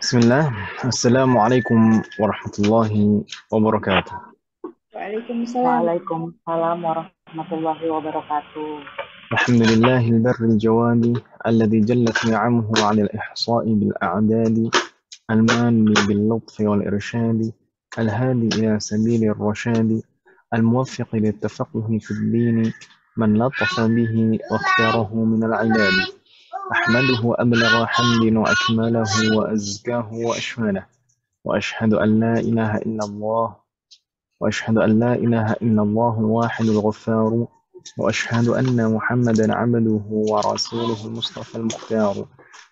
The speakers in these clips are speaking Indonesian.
Bismillah. Assalamualaikum warahmatullahi wabarakatuh. Waalaikumsalam. Waalaikumsalam warahmatullahi wabarakatuh. الحمد لله البر الجواد الذي جلت نعمه على الإحصاء بالأعداد المان باللطف والإرشاد الهادي إلى سبيل الرشاد الموفق للتفقه في الدين من لطف به واختاره من العباد أحمده أبلغ حمد وأكمله وأزكاه وأشمله وأشهد أن لا إله إلا الله وأشهد أن لا إله إلا الله واحد الغفار وأشهد أن محمدا عبده ورسوله المصطفى المختار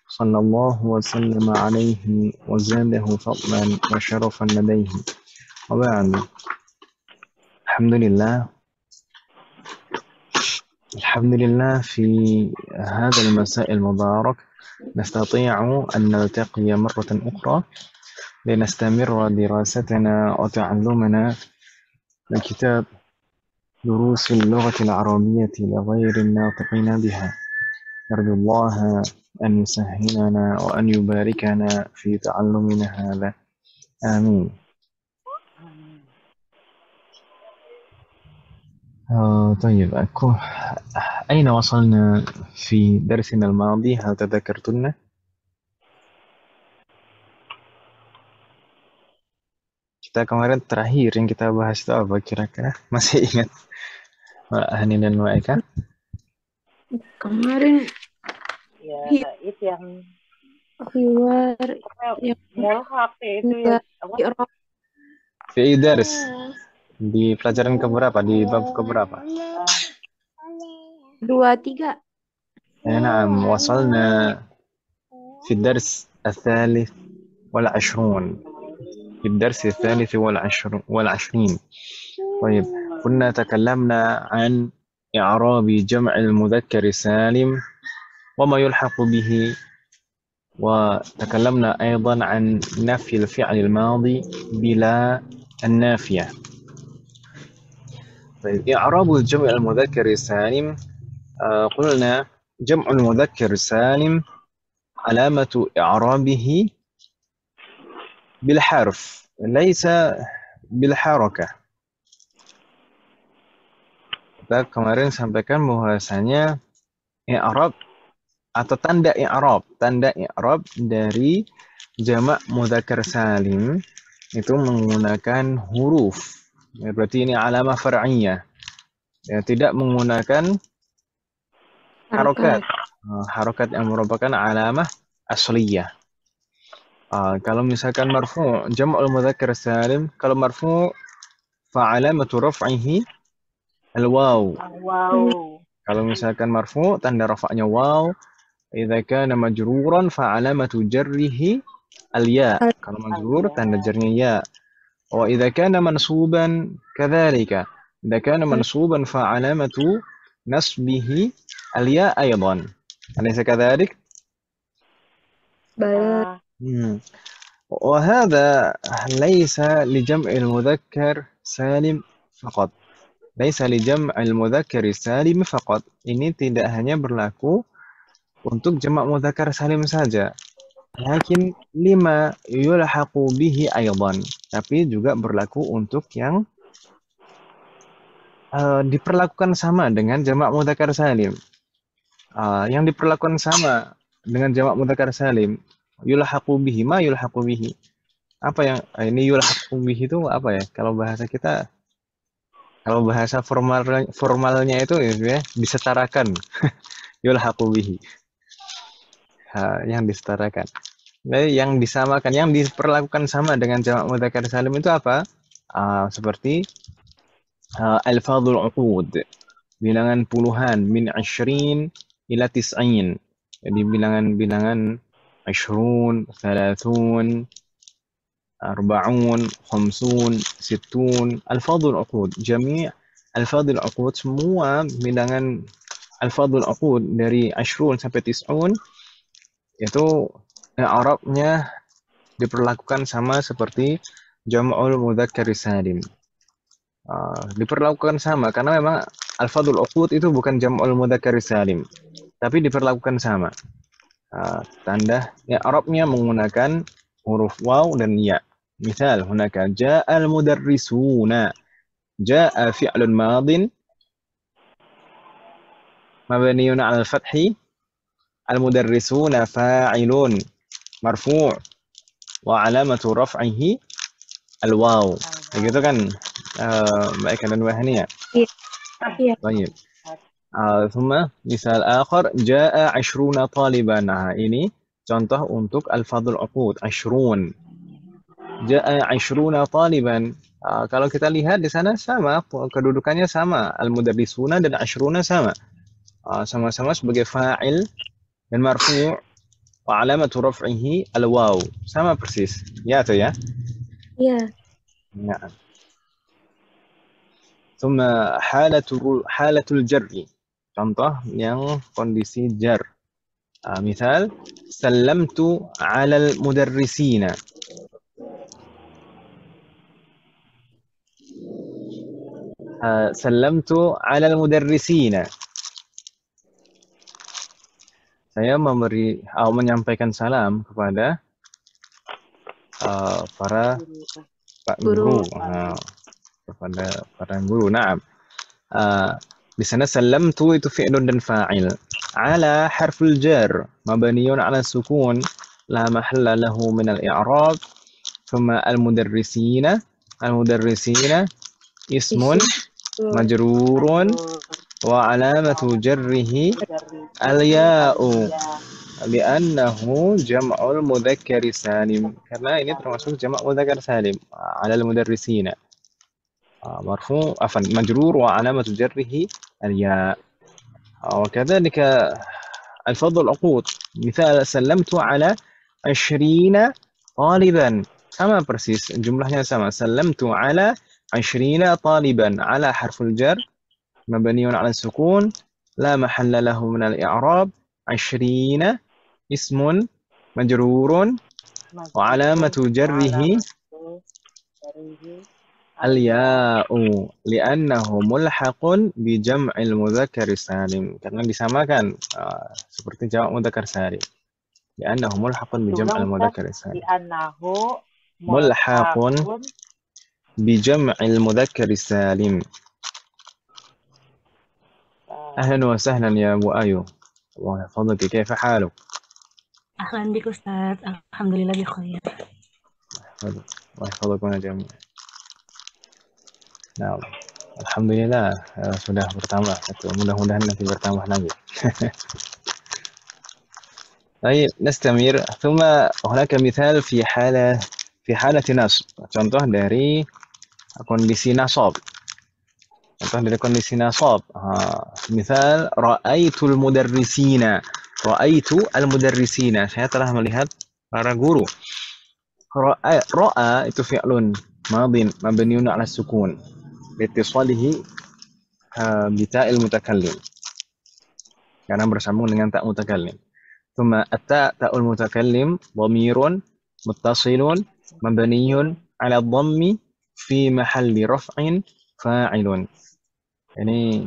صلى الله وسلم عليه وزاده فضلا وشرفا لديه وبعد الحمد لله في هذا المساء المبارك نستطيع أن نلتقي مرة أخرى لنستمر دراستنا وتعلمنا من كتاب دروس اللغة العربية لغير الناطقين بها نرجو الله أن يسهلنا وأن يباركنا في تعلمنا هذا آمين. طيب أين وصلنا في درسنا الماضي؟ هل تذكرتن؟ Kita kemarin terakhir yang kita bahas itu apa kira-kira? Masih ingat Mbak Hani dan Mbak Eka? Kemarin Ya, itu yang keluar yang mulhaq itu ya apa? Iqra. Fi dars di pelajaran keberapa? Di bab keberapa? 2, 3. نعم وصلنا في الدرس الثالث والعشرون في الدرس الثالث والعشرين. طيب كنا تكلمنا عن إعراب جمع المذكر السالم وما يلحق به وتكلمنا أيضا عن نفي الفعل الماضي بلا النافية. طيب إعراب الجمع المذكر السالم قلنا جمع المذكر السالم علامة إعرابه بالحرف ليس بالحركة. Kita kemarin sampaikan bahwasanya i'rab atau tanda i'rab dari jamak mudzakkar salim itu menggunakan huruf. Ya, berarti ini alamah far'iyah. Ya, tidak menggunakan harokat. Harokat yang merupakan alamah asliyah. Kalau misalkan marfu' jam'ul mudzakkar salim, kalau marfu' fa alamatu raf'ihi al-waw. Wow. Kalau misalkan marfu' tanda rafa'nya waw, idza kana majruran fa alamatu jarrihi al-ya. Kalau majrur tanda jarnya ya. Wa idza kana mansuban kadzalika. Idza kana mansuban fa alamatu nasbihi al-ya aidan. Alaysa kadzalik? Bala. وهذا ليس لجمع المذكر سالم فقط. ليس لجمع المذكر السالم فقط. Ini tidak hanya berlaku untuk jamak mudzakkar salim saja. Lakin lima yulhaqu bihi aidan. Tapi juga berlaku untuk yang diperlakukan sama dengan jamak mudzakkar salim. Yang diperlakukan sama dengan jamak mudzakkar salim, yulhaqu bihi, ma yulhaqu bihi. Apa yang ini yulhaqu bihi itu apa ya? Kalau bahasa kita, kalau bahasa formalnya itu ya disetarakan. Yulhaqu bihi. Yang disetarakan. Jadi yang disamakan, yang diperlakukan sama dengan jamak mudzakkar salim itu apa? Seperti alfadhul uqud. Bilangan puluhan min 20 ila 90. Jadi bilangan-bilangan 20, 30, 40, 50, 60, alfadhul uqud. Jami' alfadhul uqud, semua bilangan alfadhul uqud dari 20 sampai 90 itu i'rabnya diperlakukan sama seperti jam'ul mudzakkar salim. Diperlakukan sama karena memang alfadhul uqud itu bukan jam'ul mudzakkar salim, tapi diperlakukan sama. Tanda i'rabnya menggunakan huruf waw dan ya. Misal, hunaka ja'al mudarrisuna. Ja'a fi'lun madin mabniun 'ala al-fathi. Al-mudarrisuna fa'ilun marfu' wa 'alamatu raf'ihi al-waw. Begitu kan? Mbak Eka dan Mbak Hania. Iya. Baik. Thumma misal akhar jaa 20 taliban. Nah, ini contoh untuk al-fadhul uqud 20. Jaa 20 taliban. Kalau kita lihat di sana sama, kedudukannya sama. Al-mudarrisuna dan 20 sama. Sama-sama sebagai fa'il dan marfu' wa alamatu raf'ihi al-waw. Sama persis. Ya atau ya? Iya. Nah. Thumma halatul jar'i. Contoh yang kondisi jar. Misal, sallamtu 'alal mudarrisina. Sallamtu 'alal mudarrisina. Saya menyampaikan salam kepada para guru. Kepada para guru. Naam. Di sana sallamtu itu fi'lun dan fa'il. Ala harful jar mabniun 'ala sukun la mahalla lahu min al-i'rab. Thumma al-mudarrisina ismun majrurun wa 'alamatu jarrihi al-ya'u li'annahu jam'ul mudzakkar salim. Karena ini termasuk jamak mudzakkar salim. 'Ala al-mudarrisina مرفوع مجرور وعلامة جره الياء. وكذلك الفضل العقود. مثال سلمت على 20 طالبا. sama persis jumlahnya sama. سلمت على 20 طالبا. على حرف الجر مبني على السكون لا محل له من الإعراب. 20 اسم مجرور وعلامة جره al-ya'u li'annahu mulhaqun bi jam'il mudzakkar salim. Karena disamakan seperti jamak mudzakkar salim. Li'annahu mulhaqun bi jam'il mudzakkar salim. Li'annahu mulhaqun bi jam'il mudzakkar salim. Ahlan wa sahlan ya Bu Ayu. Allah yahfadhuki. Kaifa haluk? Ahlan bik Ustaz. Alhamdulillah bi khair. Allah yahfadhukum jami'an. Nah, alhamdulillah sudah bertambah. Mudah-mudahan nanti bertambah lagi. Baik, nastamir. Thumma hunaka mithal fi halati nasb. Contoh dari kondisi nasab. Misal ra'aitul mudarrisina. Ra'aitu al-mudarrisina. Saya telah melihat para guru. Ra'a itu fi'lun madin mabniun 'ala sukun. Litisalihi bita'il mutakallim. Karena bersambung dengan tak mutakallim. Thumma ta'ul mutakallim dhamirun muttasilun mabniun 'ala dhammi fi mahalli raf'in fa'ilun. Ini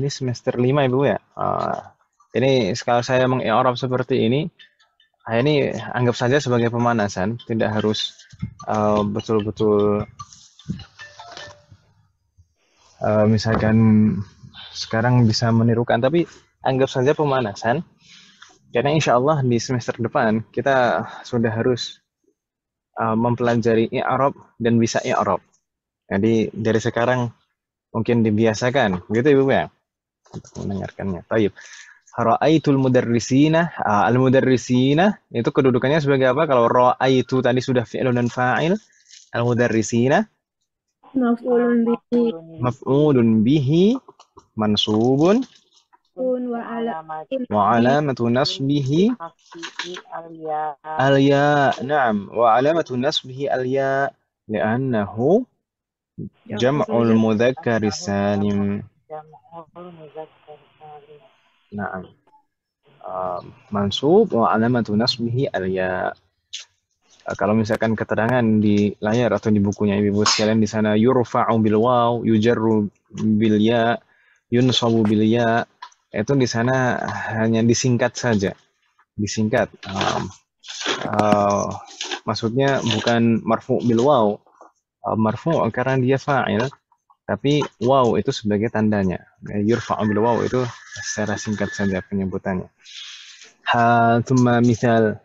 semester 5 Ibu ya. Ini kalau saya mengi'rab seperti ini anggap saja sebagai pemanasan, tidak harus betul-betul misalkan sekarang bisa menirukan, tapi anggap saja pemanasan, karena insya Allah di semester depan kita sudah harus mempelajari i'rab dan bisa i'rab. Jadi dari sekarang mungkin dibiasakan, begitu Ibu ya, untuk mendengarkannya. Baik. Ra'aitul mudarrisina. Al-mudarrisina itu kedudukannya sebagai apa? Kalau ra'aitu tadi sudah fi'lun dan fa'il, al-mudarrisina maf'ulun bihi mansubun wa alamatu nasbihi al-ya. Na'am, wa alamatu nasbihi al-ya li'annahu jam'ul mudzakkar salim. Na'am. Mansub wa alamatu nasbihi al-ya. Kalau misalkan keterangan di layar atau di bukunya Ibu sekalian di sana yurfa'u bil waw, yujarru bil ya, yunsabu bil ya, itu di sana hanya disingkat saja. Disingkat. Maksudnya bukan marfu bil waw, marfu karena dia fa'il, tapi waw itu sebagai tandanya. Yurfa'u bil waw itu secara singkat saja penyebutannya. ثم مثال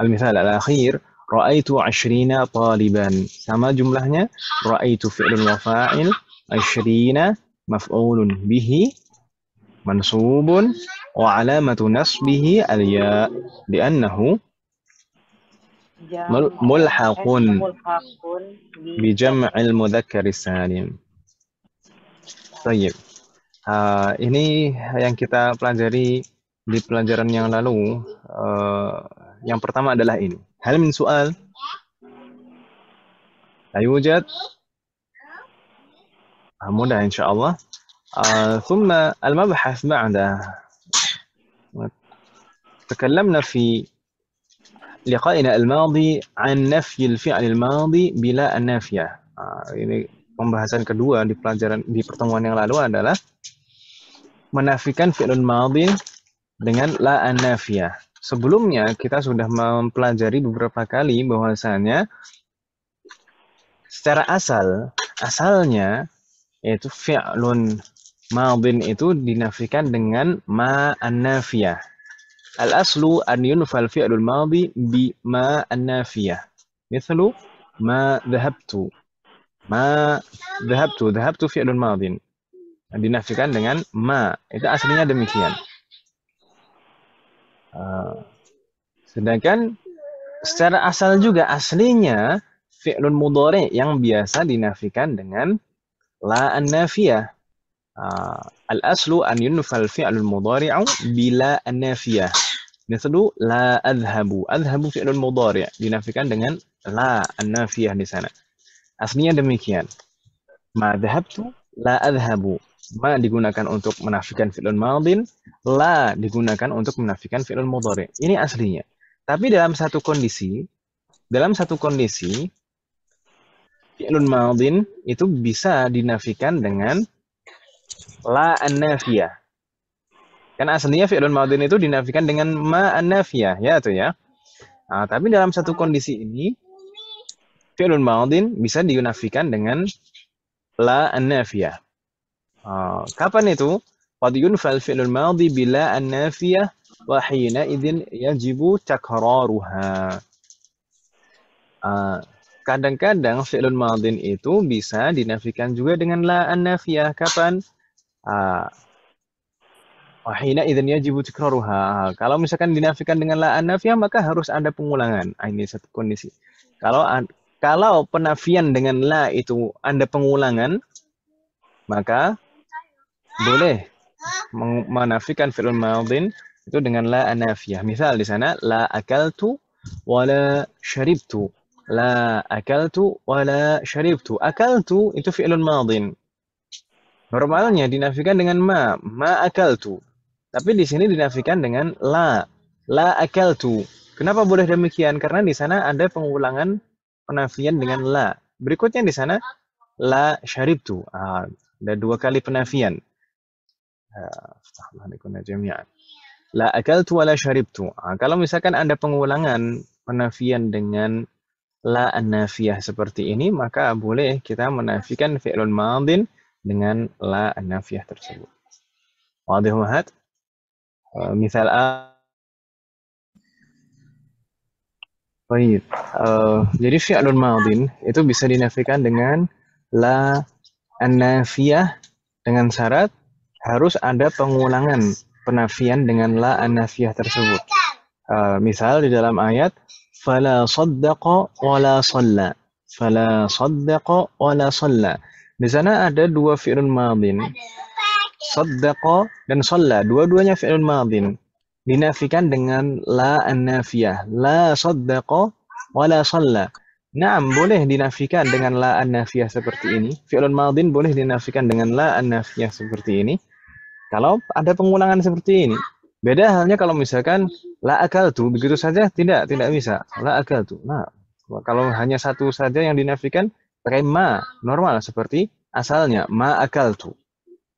المثال الأخير رأيت 20 طالبا. Sama jumlahnya, رأيت فعل وفاعل، 20 مفعول به منصوب وعلامة نصبه الياء لأنه ملحق بجمع المذكر السالم. طيب. Ini yang kita pelajari di pelajaran yang lalu. Yang pertama adalah ini. Hal min soal? La yujad? Mudah insyaallah. ثم المبحث بعده تكلمنا في لقائنا الماضي عن نفي الفعل الماضي بلا النافية. Ini pembahasan kedua di pertemuan yang lalu adalah menafikan fi'lul madhi dengan la an-nafiyah. Sebelumnya kita sudah mempelajari beberapa kali bahwasanya secara asalnya yaitu fi'lun madhin itu dinafikan dengan ma an-nafiyah. Al-aslu an yunfal fi'lul madhi bi ma an-nafiyah. Mithlu ma dhahabtu. Ma dhahabtu fi'lun madhin. Dinafikan dengan ma. Itu aslinya demikian. Sedangkan secara asal juga aslinya fi'lun mudhari yang biasa dinafikan dengan la an-nafiyah. Al-aslu an yunfal fi'lul mudhari'u bila an-nafiyah. Mithlu la adhabu. Adhabu fi'lul mudhari' dinafikan dengan la an-nafiyah di sana. Aslinya demikian. Ma dhahabtu la adhabu. Ma digunakan untuk menafikan fi'lun madhin, la digunakan untuk menafikan fi'lun mudhari'. Ini aslinya. Tapi dalam satu kondisi fi'lun madhin itu bisa dinafikan dengan la an-nafiyah. Kan aslinya fi'lun madhin itu dinafikan dengan ma an-nafiyah, ya tuh ya. Tapi dalam satu kondisi ini fi'lun madhin bisa dinafikan dengan la an-nafiyah. Kapan itu? Qad yunfal fi'lul madhi bila an-nafiyah wa hina idzin yajibu takraruha. Kadang-kadang fi'lun madhin itu bisa dinafikan juga dengan la an-nafiyah. Kapan? Wa hina idzin yajibu takraruha. Kalau misalkan dinafikan dengan la an-nafiyah maka harus ada pengulangan. Ini satu kondisi. Kalau penafian dengan la itu ada pengulangan, maka boleh menafikan fi'lun madhin itu dengan la an-nafiyah. Misal di sana la akaltu wala syaribtu. La akaltu wala syaribtu. Akaltu itu fi'lun madhin. Normalnya dinafikan dengan ma akaltu. Tapi di sini dinafikan dengan la akaltu. Kenapa boleh demikian? Karena di sana ada pengulangan penafian dengan la. Berikutnya di sana la syaribtu. Ada dua kali penafian. La akaltu wala syaribtu. Kalau misalkan ada pengulangan penafian dengan la an-nafiyah seperti ini, maka boleh kita menafikan fi'lun madhin dengan la an-nafiyah tersebut. Wadih mahat? Misal baik. Jadi fi'lun madhin itu bisa dinafikan dengan la an-nafiyah dengan syarat harus ada pengulangan penafian dengan la an-nafiyah tersebut. Misal di dalam ayat fala saddaqa wala shalla. Fala saddaqa wala shalla. Di sana ada dua fi'lun madhin. Saddaqa dan shalla, dua-duanya fi'lun madhin. Dinafikan dengan la an-nafiyah. La saddaqa wala shalla. Naam, boleh dinafikan dengan la an-nafiyah seperti ini. Fi'lun madhin boleh dinafikan dengan la an-nafiyah seperti ini. Kalau ada pengulangan seperti ini. Beda halnya kalau misalkan la akaltu, begitu saja tidak bisa. La akaltu. Nah, kalau hanya satu saja yang dinafikan pakai ma, normal seperti asalnya ma akaltu.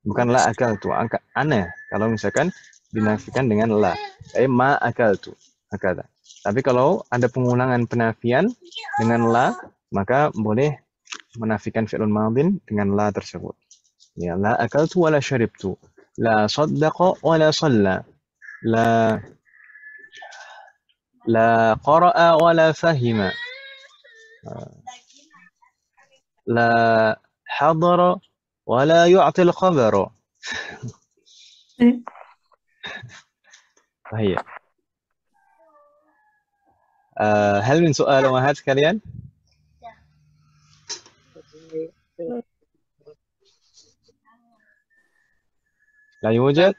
Bukan la akaltu. Aneh kalau misalkan dinafikan dengan la. Ma akaltu. Hakada. Tapi kalau ada pengulangan penafian dengan la, maka boleh menafikan fi'lun madin dengan la tersebut. Ya, la akaltu wa la syaribtu. La saddaqa wa la salla. La qara'a wa la fahima. La hadara wa la yu'ti al-khabara. Baik. هل من سؤال أمهات kalian؟ لا يوجد؟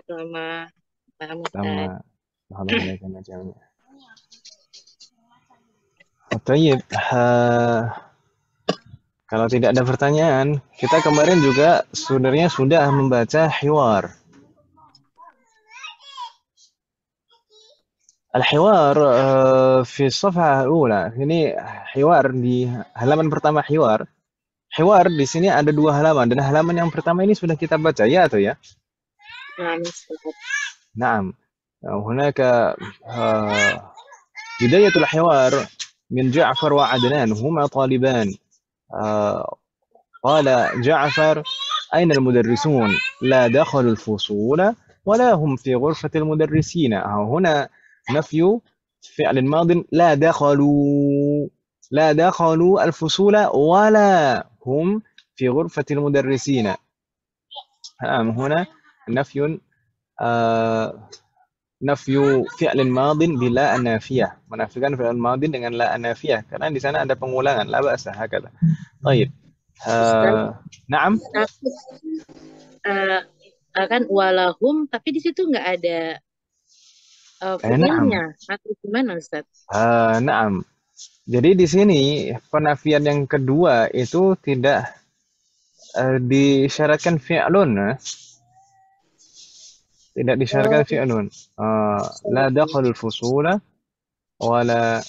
Sama لما الله عليكم جميعا. طيب, kalau tidak ada pertanyaan, kita kemarin juga sebenarnya sudah membaca hiwar. Al-hiwar fi safhah al-ula. Ini hiwar di halaman pertama hiwar. Hiwar di sini ada 2 halaman dan halaman yang pertama ini sudah kita baca ya atau ya? نعم. هناك بداية الحوار من جعفر وعدنان هما طالبان. قال جعفر أين المدرسون؟ لا دخلوا الفصول ولا هم في غرفة المدرسين. هنا نفي فعل ماض لا دخلوا الفصول ولا هم في غرفة المدرسين. هنا نفي فعل ماض بلا النافية. menafikan fi'il madin dengan la an-nafiyah karena di sana ada pengulangan la ba'sa hakala. Baik. Na'am. Kan walahum tapi di situ nggak ada fi'ilnya atau gimana Ustaz? Na'am. Jadi di sini penafian yang kedua itu tidak disyaratkan fi'lun. Tidak disyaratkan fi'lun. La dakhalul fusula wala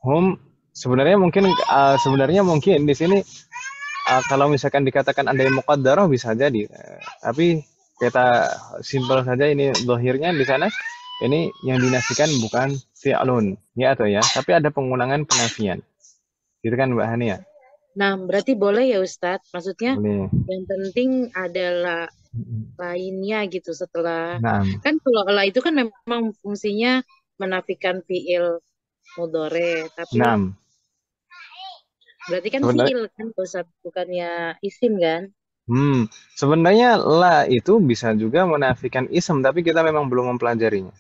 hum. Sebenarnya mungkin di sini kalau misalkan dikatakan ada yang muqaddarah bisa jadi. Tapi kita simpel saja ini zahirnya di sana ini yang dinafikan bukan fi'lun ya atau ya, tapi ada pengulangan penafian. Gitu kan Mbak Hania? Nah, berarti boleh ya Ustadz? Maksudnya boleh. Yang penting adalah lainnya gitu setelah. Nah. Kan kalau la itu kan memang fungsinya menafikan fi'il mudhore, tapi berarti kan fi'il kan Ustadz, bukannya isim kan? Sebenarnya la itu bisa juga menafikan ism, tapi kita memang belum mempelajarinya.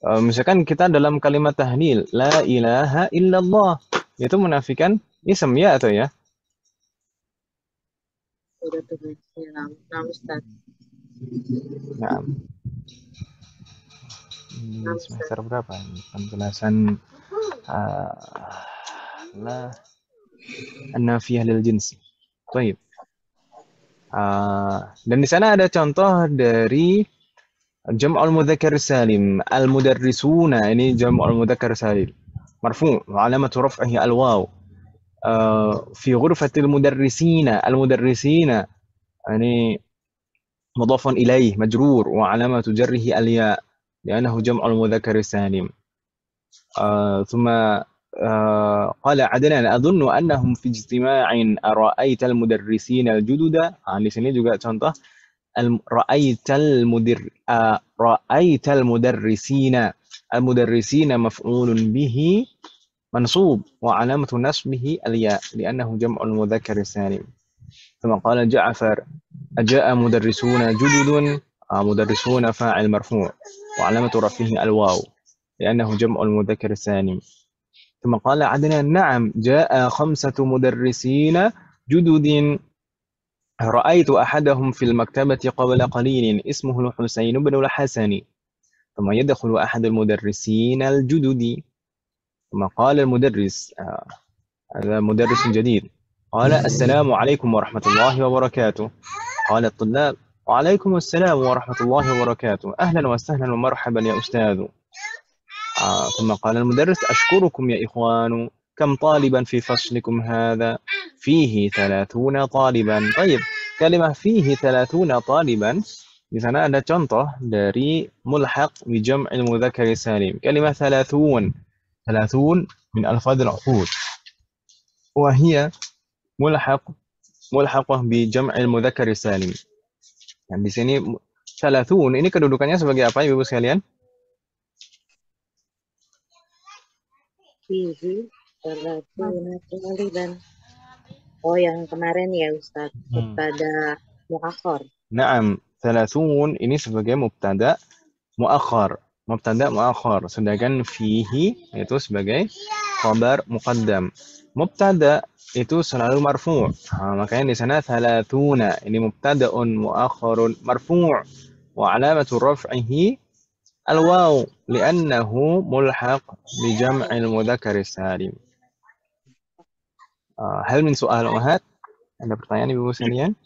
Misalkan kita dalam kalimat tahlil, la ilaha illallah, itu menafikan ism ya atau ya? Udah tuh, nah Ustaz. Nah. Semester berapa ini? Penjelasan la an-nafiyah lil jinsi. Baik. Dan di sana ada contoh dari jam'ul mudzakkar salim, al-mudarrisuna. Ini jam'ul mudzakkar salim. Marfu' wa alamatu raf'ihi al-waw. Fi ghurfatil mudarrisina, al-mudarrisina. Ini mudhafun ilaih, majrur wa alamatu jarrihi al-ya, li'annahu jam'ul mudzakkar salim. Thumma قال عدنان أظن أنهم في اجتماع أرأيت المدرسين الجدد. Di sini juga contoh رأيت المدرسين. المدرسين مفعول به منصوب وعلامة نصبه الياء لأنه جمع المذكر السالم. ثم قال جعفر أجاء مدرسون جدد. مدرسون فاعل مرفوع وعلامة رفعه الواو لأنه جمع المذكر السالم. ثم قال عدنان نعم جاء 5 مدرسين جدد. رأيت أحدهم في المكتبة قبل قليل اسمه الحسين بن الحسن. ثم يدخل أحد المدرسين الجدد. ثم قال المدرس هذا مدرس جديد قال السلام عليكم ورحمة الله وبركاته. قال الطلاب وعليكم السلام ورحمة الله وبركاته. أهلا وسهلا ومرحبا يا أستاذ. ثم قال المدرس أشكركم يا إخوان. كم طالبا في فصلكم هذا؟ فيه 30 طالبا. طيب كلمة فيه 30 طالبا Di sana ada contoh dari mulhaq bi jam'il mudzakkar salim. Kalimat thalathun. Thalathun min alfadil uqud. Wa hiya mulhaqah bi jam'il mudzakkar salim. Nah, di sini thalathun ini kedudukannya sebagai apa Ibu sekalian? Fihi salatuna qaliban. Oh, yang kemarin ya Ustaz, mubtada muakhar. Naam, thalathun ini sebagai mubtada muakhar. Sedangkan fihi itu sebagai khabar muqaddam. Mubtada itu selalu marfu'. Makanya di sana thalathuna ini mubtada'un muakharun marfu'. Wa alamatu raf'ihi al-waw li'annahu mulhaq bi jam'il mudzakkar salim. Hal min soal Umat? Ada pertanyaan Ibu sekalian?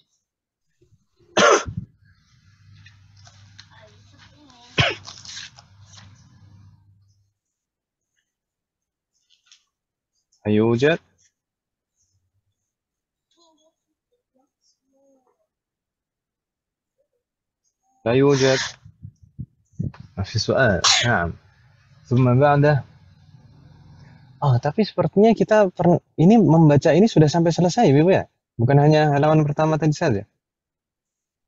يوجد لا يوجد ما في سؤال نعم ثم بعده tapi sepertinya kita ini membaca ini sudah sampai selesai Ibu ya, bukan hanya halaman pertama tadi saja.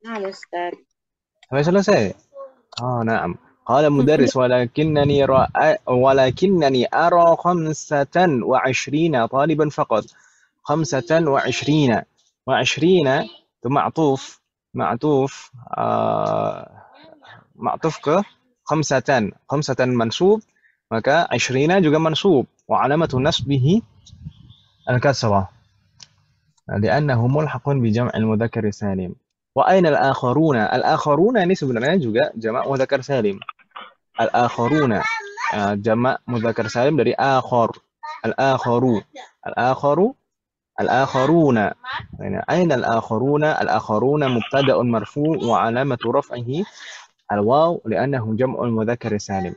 Nah Ustaz, sampai selesai. نعم قال مدرس ولكنني أرى 25 طالبا فقط. 25 itu معطوف ke khamsatan mansub, maka 20 juga mansub wa alamatu nasbihi al-kasrah li'annahu mulhaqun bi jam'il mudzakkar salim. Wa aina al-akharuna? Al-akharuna ini sebenarnya juga jamak mudzakkar salim. Al-akharuna jamak mudzakkar salim dari akhar. Al-akharuna. Aina al-akharuna? Al-akharuna mubtada'un marfu' wa alamatu raf'ihi al-waw li'annahu jam'ul mudzakkar salim.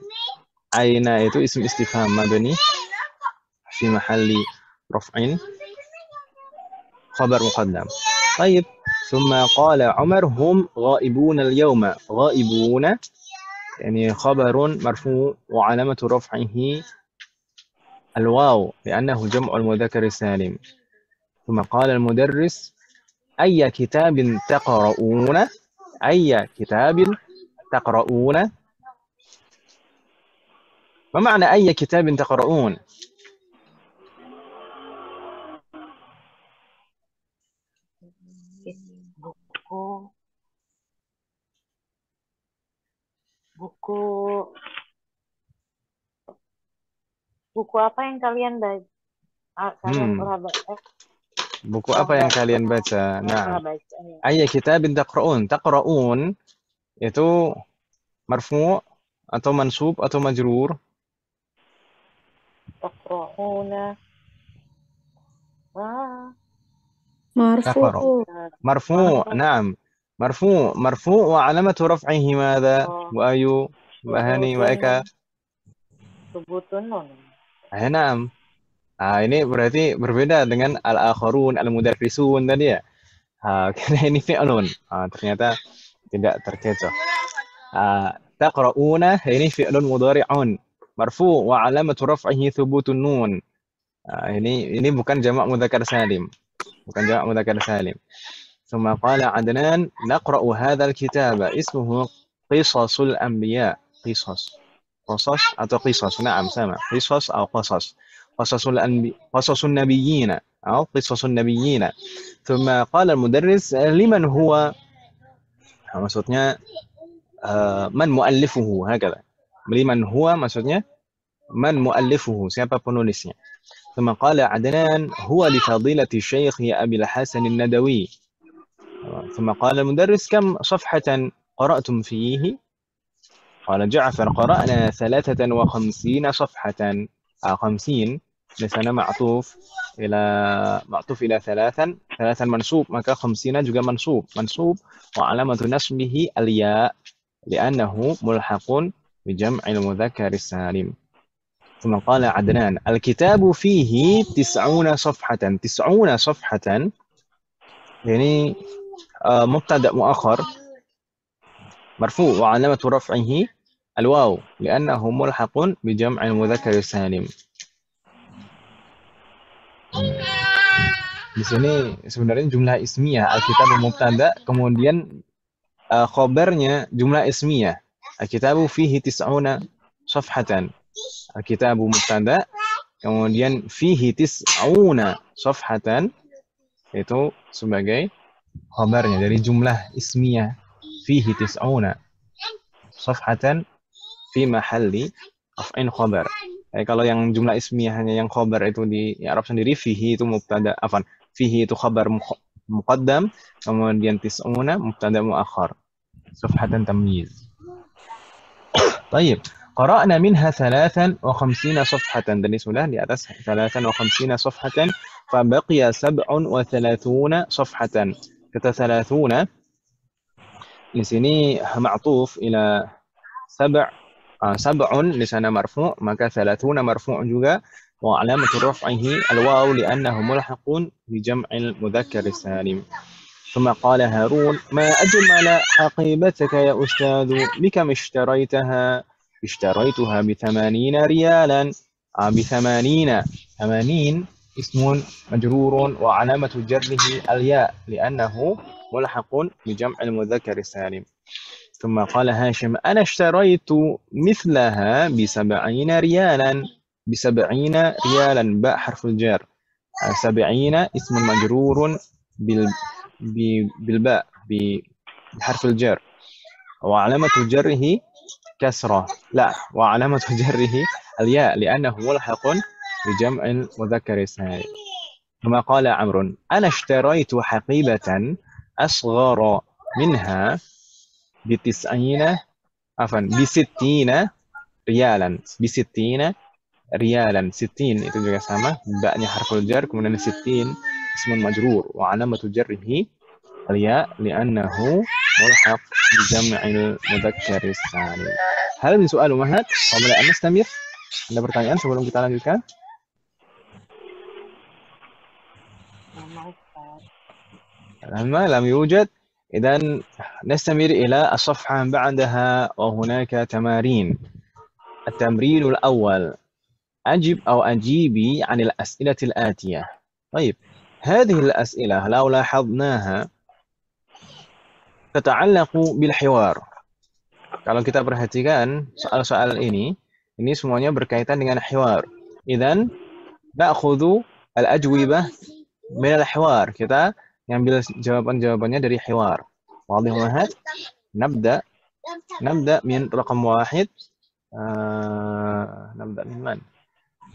Aina itu ism istifham mabni fi mahalli raf'in khabar muqaddam. طيب ثم قال عمر هم غائبون اليوم. غائبون يعني خبر مرفوع وعلامة رفعه الواو لأنه جمع المذكر السالم. ثم قال المدرس أي كتاب تقرؤون؟ أي كتاب تقرؤون؟ ما معنى أي كتاب تقرؤون؟ Buku apa yang kalian baca? Buku apa yang kalian baca? Nah, ayya kitabin taqra'un. Taqra'un itu marfu' atau mansub atau majrur? Taqra'una. مرفوع نعم مرفوع وعلامة رفعه ماذا وأيو وهني وإكا Subutun nun. نعم ini berarti berbeda dengan al-akharun al-mudarrisun tadi ya. Karena ini fi'lun. Ternyata tidak terkecoh. Taqra'una ini fi'lun mudhari'un marfu' wa 'alamatu raf'ihi thubutun nun. Ini bukan jamak mudzakkar salim. ثم قال عدنان نقرأ هذا الكتاب اسمه قصص الأنبياء. قصص atau قصص نعم sama قصص أو قصص قصص النبيين أو قصص النبيين. ثم قال المدرس لمن هو, maksudnya man muallifuhu hakala. Liman huwa maksudnya man muallifuhu, siapa penulisnya. ثم قال عدنان هو لفضيلة الشيخ أبي الحسن الندوي. ثم قال المدرس كم صفحة قرأتم فيه؟ قال جعفر قرأنا 53 صفحة. 50 لسنا معطوف إلى ثلاثا منصوب, maka 50 juga منصوب وعلامة نصبه الياء لأنه ملحق بجمع المذكر السالم. ثم قال عدنان الكتاب فيه 90 صفحة. 90 صفحة يعني مبتدأ مؤخر مرفوع وعلامة رفعه الواو لأنه ملحق بجمع المذكر السالم. Di sini sebenarnya jumlah ismiyah Alkitabu mubtada, kemudian khobarnya jumlah ismiyah. Alkitabu fihi tis'una safhatan. Alkitabu mubtada, kemudian fihi tis'una safhatan, itu sebagai khobarnya dari jumlah ismiyah. Fihi tis'una safhatan fi mahalli af'in khobar. Kalau yang jumlah ismiyahnya yang khobar itu di Arab sendiri, fihi itu mubtada, afan, fihi itu khabar muqaddam, kemudian tis'una mubtada muakhar. Safhatan tamyiz. Baik. Qara'na minha 53 safhatan. Dan sudah di atas 53 safhatan. Fa baqiya 37 safhatan. Kata 30 di sini ma'tuf ila sab'un di sana marfu', maka 30 marfu' juga wa alamatu raf'ihi al-waw li'annahu mulhaqun bi jam'il mudzakkar salim. ثم قال هارون ما أجمل حقيبتك يا أستاذ بكم اشتريتها؟ اشتريتها ب80 ريالا. ب80 80 اسم مجرور وعلامة جره الياء لأنه ملحق بجمع المذكر السالم. ثم قال هاشم أنا اشتريت مثلها ب70 ريالا. ب70 ريالا باء حرف الجر. 70 اسم مجرور بالباء بحرف الجر وعلامة جره كسرة، لا، وعلامة جره الياء لأنه ملحق بجمع المذكر السالم. ثم قال عمرو أنا اشتريت حقيبة أصغر منها ب90 عفوا ب60 ريالا. ب60 ريالا. 60 itu juga sama, ba'nya harful jar, kemudian 60 اسم مجرور وعلامة جره الياء لأنه ملحق بجمع المذكر السالم. هل من سؤال أمهات قبل أن نستمر؟ Ada pertanyaan sebelum kita lanjutkan? لما لم يوجد إذن نستمر إلى الصفحة بعدها وهناك تمارين. التمرين الأول أجب أو أجيبي عن الأسئلة الآتية. طيب هذه الأسئلة لو لاحظناها تتعلق بالحوار. Kalau kita perhatikan soal-soal ini semuanya berkaitan dengan hiwar. Idzan na'khudhu al-ajwibah min al-hiwar. Kita ngambil jawaban-jawabannya dari hiwar. Wadih mahat? Nabda min raqam 1. Nabda min man?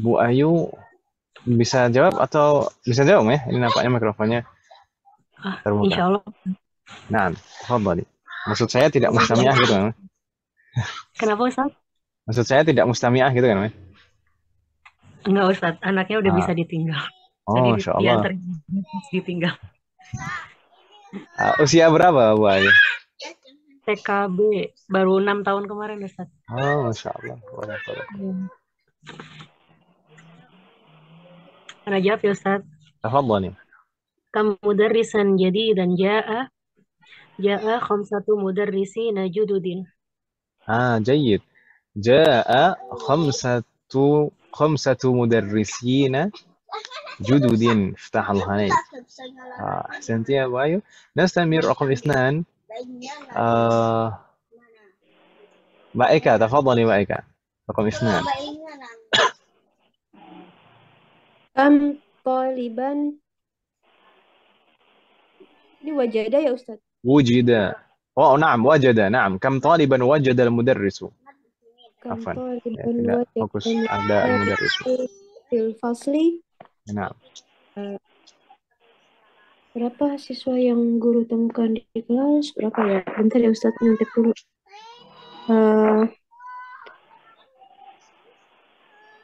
Bu Ayu bisa jawab atau bisa jawab ya? Ini nampaknya mikrofonnya terbuka. Insyaallah. Nah, tafadhali. Maksud saya tidak mustami'ah gitu kan? Kenapa Ustaz? Maksud saya tidak mustami'ah gitu kan? Enggak Ustaz, anaknya udah bisa ditinggal. Oh, Masya Allah. Ditinggal. Usia berapa Bu Ayu? TKB baru 6 tahun kemarin Ustaz. Oh, Masya Allah. Ana jawab ya Ustaz. Tafadhali. Kam mudarrisan jadidan jaa khamsatu mudarrisina jududin. جيد. جاء خمسة مدرسين جدد. افتح الله عليك. أحسنت يا أبو أيوب. نستمر رقم 2. بائكة تفضلي بائكة. رقم 2. Kam taliban. Ini wajada ya Ustaz? وجد. نعم وجد. نعم. كم طالبا وجد المدرس؟ Kam عفوا. taliban tidak fokus ada المدرس. fil fasli. نعم. Berapa siswa yang guru temukan di kelas? Berapa ya? Bentar ya Ustaz, nanti dulu.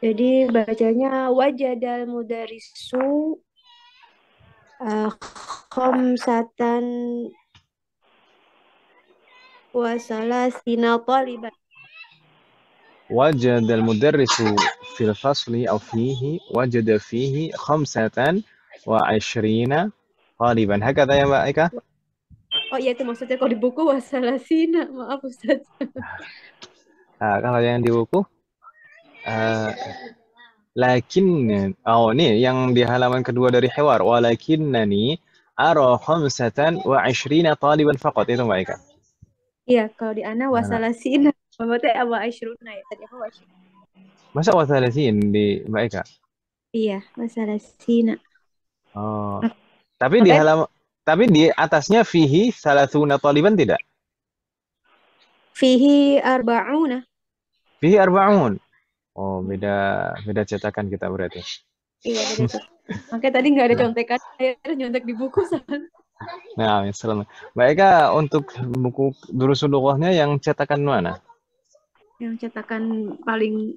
Jadi bacanya wajadal mudarisu khamsatan wa salasina taliban. وجد المدرس في الفصل أو فيه وجد فيه 25 طالبا. هكذا يا مائكة؟ Oh iya itu maksudnya kalau di buku wasalasina. Maaf Ustaz. Nah, kalau yang di buku, eh, lakin, oh ini yang di halaman kedua dari Hiwar. Walakinnani ara khamsatan wa ishrina taliban faqat. Itu Mbak Eka. Iya kalau di ana Nah, wasalasina. Berarti apa Aisyuruna ya tadi apa Aisyuruna? masa wasalasin di Mbak Eka? Iya wasalasina. Oh, Mak- tapi di Makanya halaman, tapi di atasnya fihi salasuna taliban tidak? fihi arba'una. Fihi arba'un. Oh, beda beda cetakan kita berarti. Iya beda cek. Makanya tadi nggak ada contekan. Saya nyontek di buku sama Nah, salam. Mbak Eka untuk buku Durusul Lughahnya yang cetakan mana? yang cetakan paling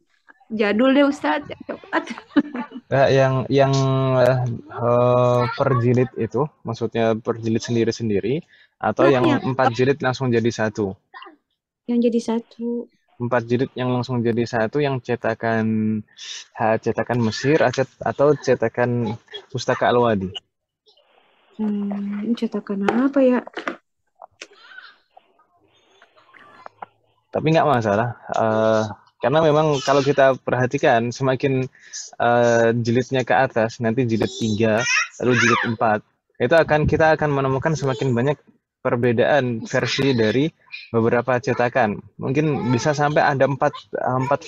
jadul deh Ustadz. Yang coklat. Yang per jilid itu, maksudnya per jilid sendiri-sendiri, atau yang Yang 4 jilid langsung jadi satu? yang jadi satu. 4 jilid yang langsung jadi satu, yang cetakan Mesir atau cetakan Pustaka Al-Wadi? Cetakan apa ya? Tapi nggak masalah, karena memang kalau kita perhatikan semakin jilidnya ke atas, nanti jilid 3, lalu jilid 4, itu kita akan menemukan semakin banyak perbedaan versi dari beberapa cetakan. Mungkin bisa sampai ada 4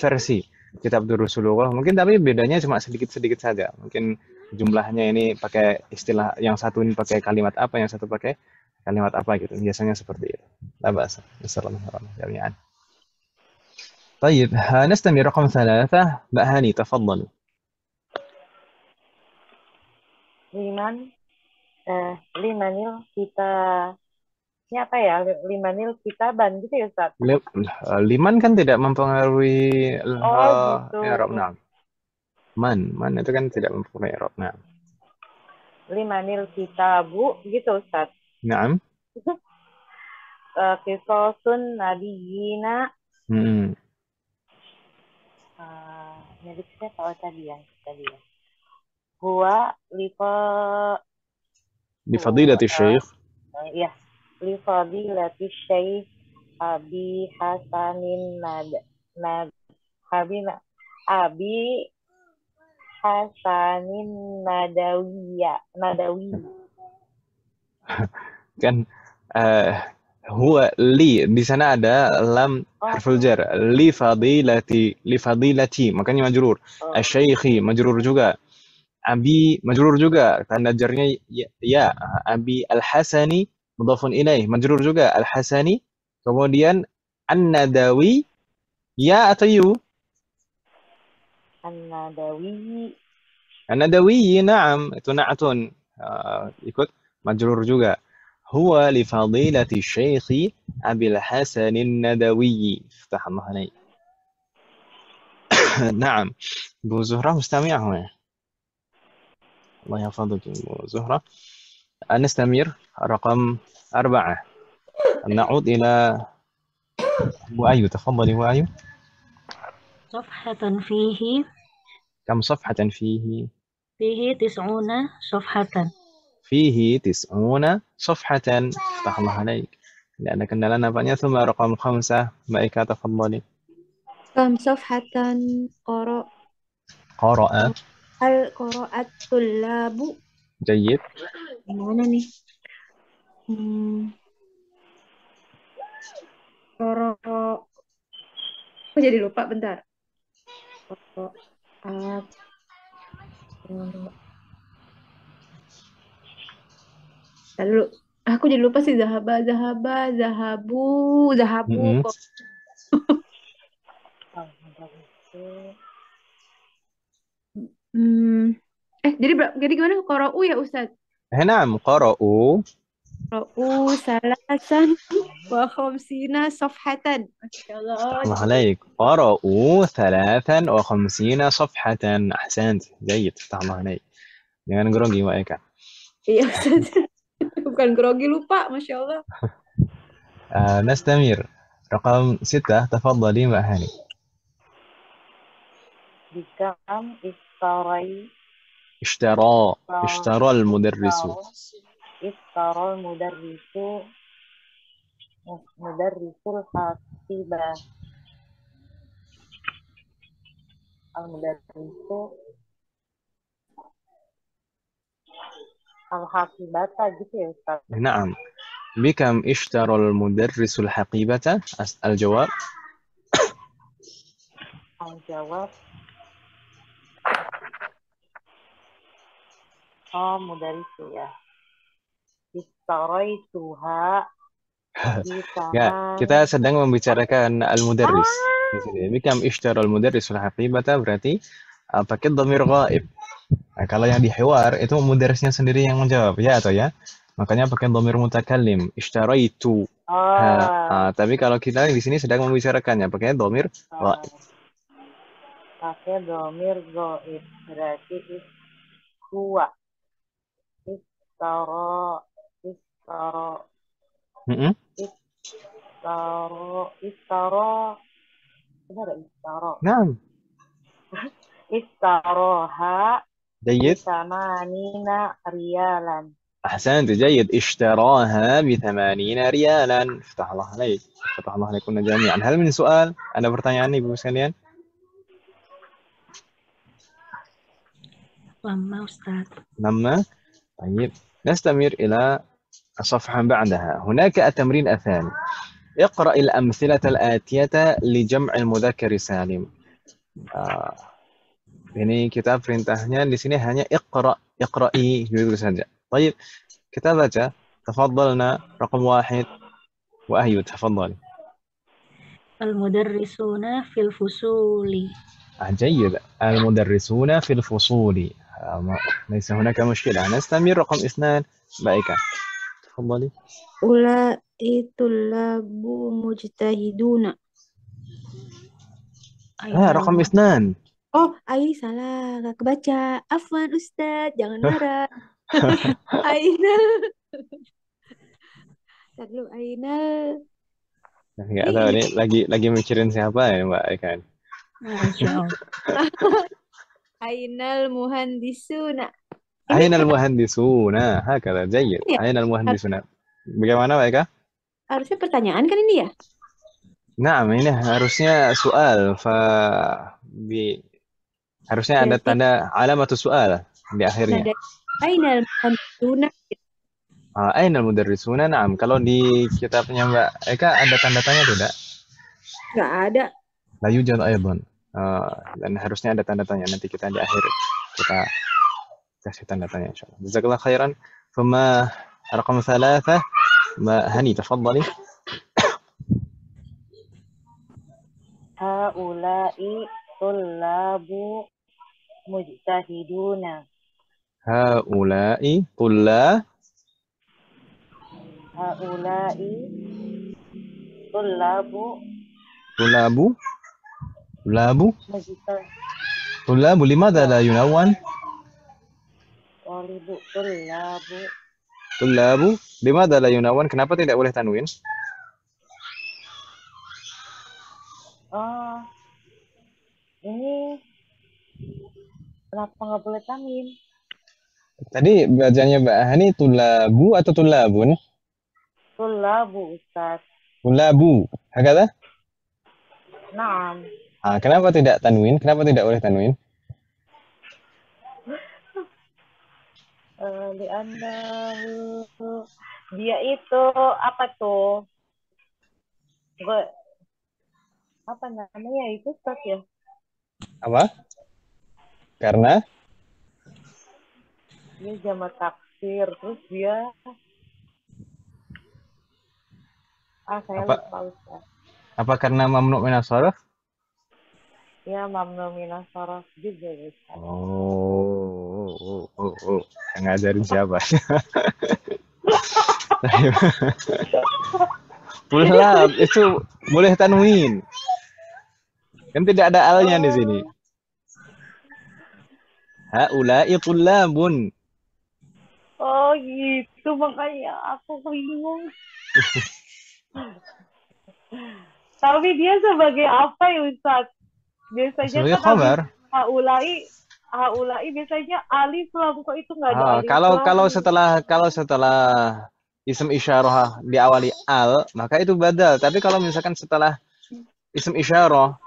versi kitab Durusulullah. Mungkin tapi bedanya cuma sedikit-sedikit saja. Mungkin jumlahnya ini pakai istilah, yang satu ini pakai kalimat apa, yang satu pakai kalimat apa gitu. Biasanya seperti itu. La ba'sa. Assalamualaikum. طيب نستمر رقم 3. Mbak Hani تفضل. Limanil kita, ini apa ya? Limanil kitaban gitu ya Ustaz? Liman kan tidak mempengaruhi gitu. i'rab. Nah. Man itu kan tidak mempengaruhi i'rab. Nah. Limanil kitabu gitu Ustaz. Naam. Kisosun nabiyina. Milik siapa tadi ya? Huwa Lifadilati Syekh. Iya, Lifadilati Syekh Abi Hasanin Abi Hasanin Nadawi. Kan huwa li, di sana ada lam harful jar. Lifadilati makanya majrur. Asy-syaikhi majrur juga. Abi majrur juga, tanda jarnya ya. Abi Al-Hasani mudhafun ilaih, majrur juga Al-Hasani. Kemudian An-Nadawi, ya atau yu? An-Nadawi, na'am, itu na'atun. Ikut majrur juga. Huwa li fadilati Syekhi Abil Hasanin Nadawi. Iftah Allah alaih. Naam. Bu Zuhra mustami'ah ya. الله يحفظك زهرة. نستمر رقم 4. نعود إلى وأيو. تفضلي وأيو. صفحة فيه. كم صفحة فيه؟ فيه 90 صفحة. فيه 90 صفحة. افتح الله عليك. لأنك لنا nampaknya. ثم رقم 5. Mbak Eka تفضلي. Kam safhatan قرأ. Al-qira'at tullabu. جيد. Gimana nih? Aku jadi lupa bentar. Lalu aku jadi lupa sih zahabu kok. Jadi gimana qara'u ya Ustaz? نعم قرأوا. Qara'u salasan wa khamsina safhatan. Masyaallah. الله عليك. قرأوا 53 صفحة. أحسنت. جيد. افتح الله عليك. Jangan grogi Mbak Eka. Iya Ustaz. Bukan grogi, lupa. Masya Allah. نستمر رقم 6. تفضلي Mbak Hani. Bikam اشترى المدرس. Istarol mudarrisu Mudarrisul haqibah. Al-mudarrisu al-haqibata gitu ya Ustaz. نعم. بكم اشترى المدرس الحقيبة؟ الجواب Al-jawab mudarrisu ya. Istaraituha di Ya, taman. kita sedang membicarakan al-mudarris di sini. Bikam ishtara al-mudarrisul haqibata berarti pakai dhamir ghaib. Nah, kalau yang di hiwar itu mudarrisnya sendiri yang menjawab, ya atau ya? Makanya pakai dhamir mutakallim, ishtaraitu. Tapi kalau kita di sini sedang membicarakannya pakai dhamir ghaib. Pakai dhamir ghaib berarti huwa istara benar istara. Naam. Istaroha جيد. ب80 ريالا. أحسنت جيد. اشتراها ب80 ريالا. فتح الله عليك. فتح الله عليكم جميعا. هل من سؤال؟ Ada pertanyaan Ibu sekalian? Lama Ustaz. لما طيب نستمر إلى الصفحة بعدها. هناك التمرين الثاني. اقرأ الأمثلة الآتية لجمع المذكر سالم. Ini kita perintahnya di sini hanya iqra'i gitu saja. طيب kita baca. تفضلنا رقم 1 وأهيو تفضل. المدرسون في الفصول. جيد. المدرسون في الفصول. ليس هناك مشكلة. نستمر رقم 2 بائكة. تفضلي. أولئك طلاب مجتهدون. رقم 2. Oh, salah, gak kebaca. Afwan Ustadz, jangan marah. Ainal. Tadlu Ainal. Nggak tahu ini lagi mikirin siapa ya Mbak Ikan. Ainal muhandisuna. Ainal muhandisuna. Hakala, jayid. Ainal muhandisuna. Bagaimana Mbak Eka? Harusnya pertanyaan kan ini ya? Nah, ini harusnya soal. Harusnya ada tanda alamat soal di akhirnya. Ainal muhandisuna. Ainal mudarrisuna. Naam. Kalau di kitabnya Mbak Eka ada tanda tanya tidak? Nggak ada. La yujad aidan. Dan harusnya ada tanda tanya. Nanti kita di akhir kita kasih tanda tanya insyaallah. Jazakallah khairan. Thumma raqam 3 Mbak Hani tafadhali. Haula'i tullabu mujtahiduna. Haula'i tullabu limadha la yunawwan? Tullabu limadha la yunawwan? Kenapa tidak boleh tanwin? Ini kenapa nggak boleh tanwin? Tadi bacanya Mbak Hani tullabu atau tullabun? Tullabu Ustaz. Tullabu, hakata? Naam. Kenapa tidak tanwin? Kenapa tidak boleh tanwin? Lianna dia itu apa tuh? Apa namanya itu Ustaz ya? Apa? Karena dia jamak taksir, terus dia saya lupa Ustaz. Apa karena mamnu' minas sharaf? Ya, mamnu minas sharaf juga Ustaz. Yang ngajarin siapa? Tullab itu boleh tanwin. Kan tidak ada alnya di sini. Haula'i tullabun. Oh gitu, makanya aku bingung. Tapi dia sebagai apa ya Ustaz? Biasanya sebagai kan khabar. Haula'i biasanya alif lam, kok itu nggak ada alif Kalau lam. setelah isim isyarah diawali al, maka itu badal. Tapi kalau misalkan setelah isim isyarah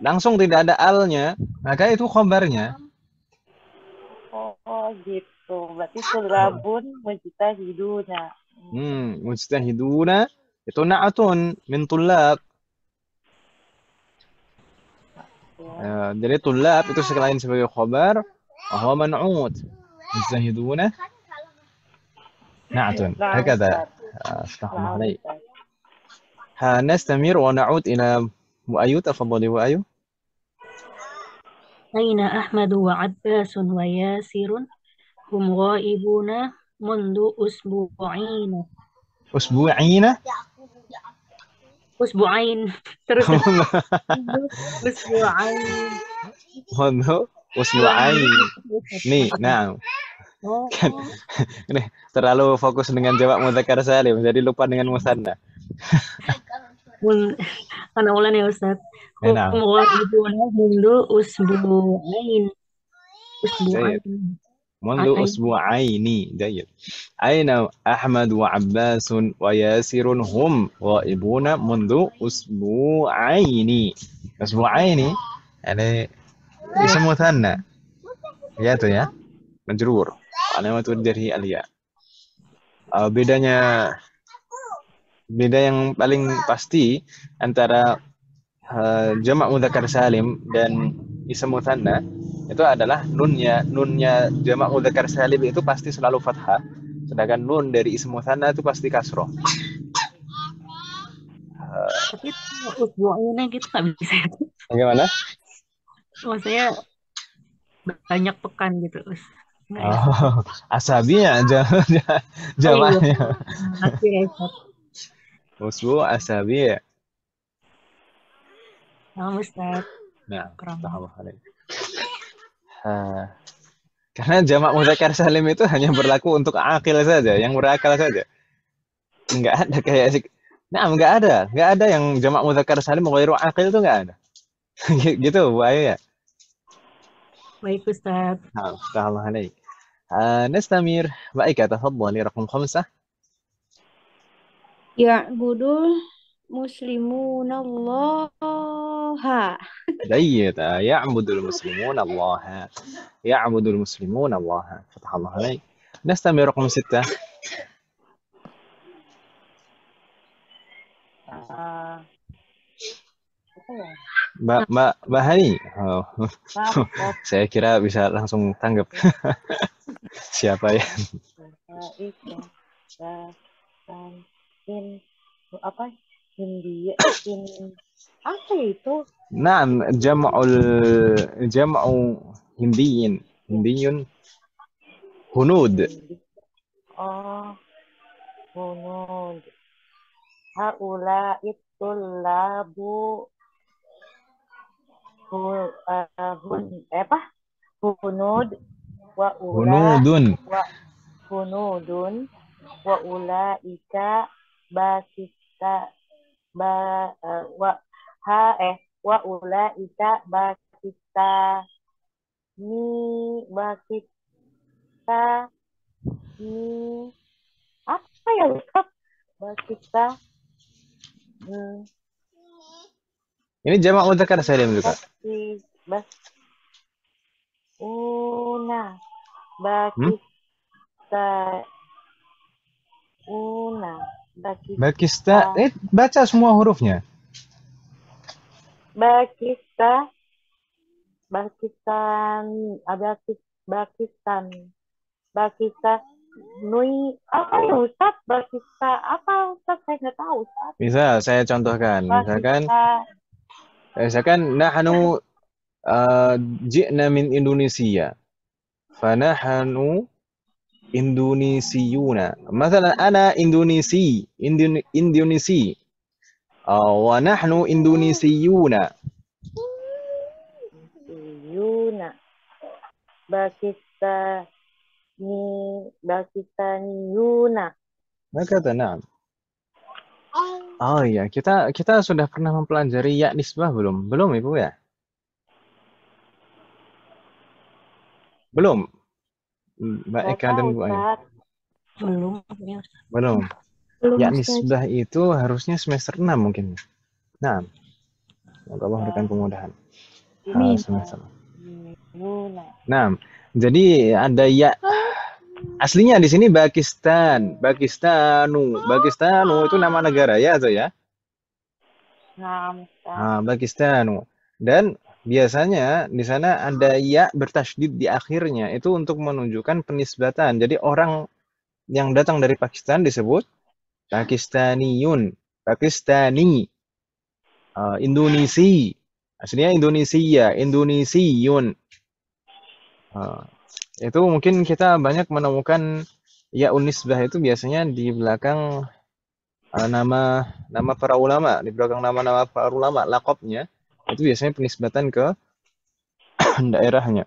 langsung tidak ada alnya, maka itu khobarnya. Oh gitu. Berarti tulabun mujtahiduna. Mujtahiduna itu na'atun min tullab. Jadi tullab itu selain sebagai khobar, huwa man'ut. Mujtahiduna na'atun. Nah, Hakada. Ustaz. Astagfirullah Nah, alaik. Ustaz. نستمر ونعود إلى وأيو. تفضلي وأيو. أين أحمد وعباس وياسر هم غائبون منذ أسبوعين أسبوعين terus أسبوعين منذ أسبوعين. Nih, nah, Oh, ini terlalu fokus dengan jamak mudzakkar salim, jadi lupa dengan musanna. أنا أولا يا أستاذ هم نعم. غائبون منذ أسبوعين جيد. منذ أسبوعين. جيد. أين أحمد وعباس وياسر هم غائبون منذ أسبوعين. أسبوعين يعني اسم مثنى ya tuh ya, majrur alamat jarhi al-ya. Beda yang paling pasti antara jamak mudzakkar salim dan isim mutsanna itu adalah nunnya jamak mudzakkar salim itu pasti selalu fathah, sedangkan nun dari isim mutsanna itu pasti kasroh. Tapi usbu'innya gitu nggak bisa. Bagaimana? Maksudnya banyak pekan gitu. Asabi ya jamaknya. Usbu asabi. Nah, Ustaz. Nah, karena jamak mudzakkar salim itu hanya berlaku untuk akil saja, yang berakal saja. Enggak ada kayak enggak ada yang jamak mudzakkar salim ghairu akil itu enggak ada. Gitu Bu Ayu ya. Baik Ustaz. Nah, Allah alaik. نستمر. Baik, تفضلي رقم 5. Ya'budul muslimuna Allah. جيد. يعبد المسلمون الله. يعبد المسلمون الله. فتح الله عليك. نستمر رقم 6. Mbak Hani. Saya kira bisa langsung tanggap. Siapa ya? Apa? Hindia. Apa itu? Naam, jam'u hindiyin. Hindiyun hunud. Oh, hunud. Haula ittulabu hunud wa hunudun wa ulaika basista wa ulaika basista ni apa ya Ustaz? Basista ini jamak mudzakkar salim juga. Bakista. Baca semua hurufnya. Bakista Nui apa ya Ustaz? Bakista apa Ustaz? Saya nggak tahu Ustaz. Bisa saya contohkan. Misalkan nahnu ji'na min Indonesia. Fanahnu Indonesiyuna. Misalnya ana Indonesi. Wa nahnu Indonesiyuna. Bakistaniyuna. Makata na'am. Oh iya, kita sudah pernah mempelajari ya nisbah belum? Belum Ibu ya? Belum. Mbak Eka dan Bu Ayu. Belum ya Ustaz. Belum. Belum Ya, Ustaz. nisbah itu harusnya semester 6 mungkin. Nah, semoga Allah berikan kemudahan. Amin. Semester. Yuna. Nah, jadi ada ya. Aslinya di sini Pakistan, Pakistanu itu nama negara ya, Zo ya. Nah, Ustaz. Pakistanu. Dan biasanya di sana ada ya bertasydid di akhirnya itu untuk menunjukkan penisbatan. Jadi orang yang datang dari Pakistan disebut Pakistaniyun, Pakistani, Indonesi. Aslinya Indonesia, Indonesiun. Itu mungkin kita banyak menemukan ya unisbah itu biasanya di belakang nama para ulama, di belakang nama-nama para ulama, laqabnya itu biasanya penisbatan ke daerahnya.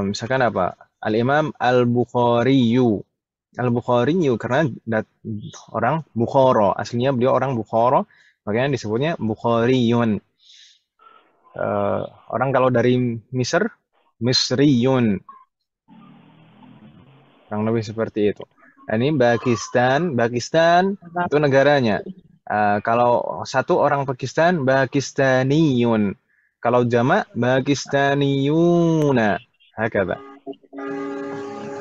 Misalkan apa? Al-Imam Al-Bukhariyu. Al-Bukhariyu karena orang Bukhara, aslinya beliau orang Bukhara, makanya disebutnya Bukhariyun. Orang kalau dari Misr, Misriyun. Kurang lebih seperti itu. Nah, ini Pakistan itu negaranya. Kalau satu orang Pakistan, Pakistaniyun. Kalau jamak, Pakistaniyuna. Hakata.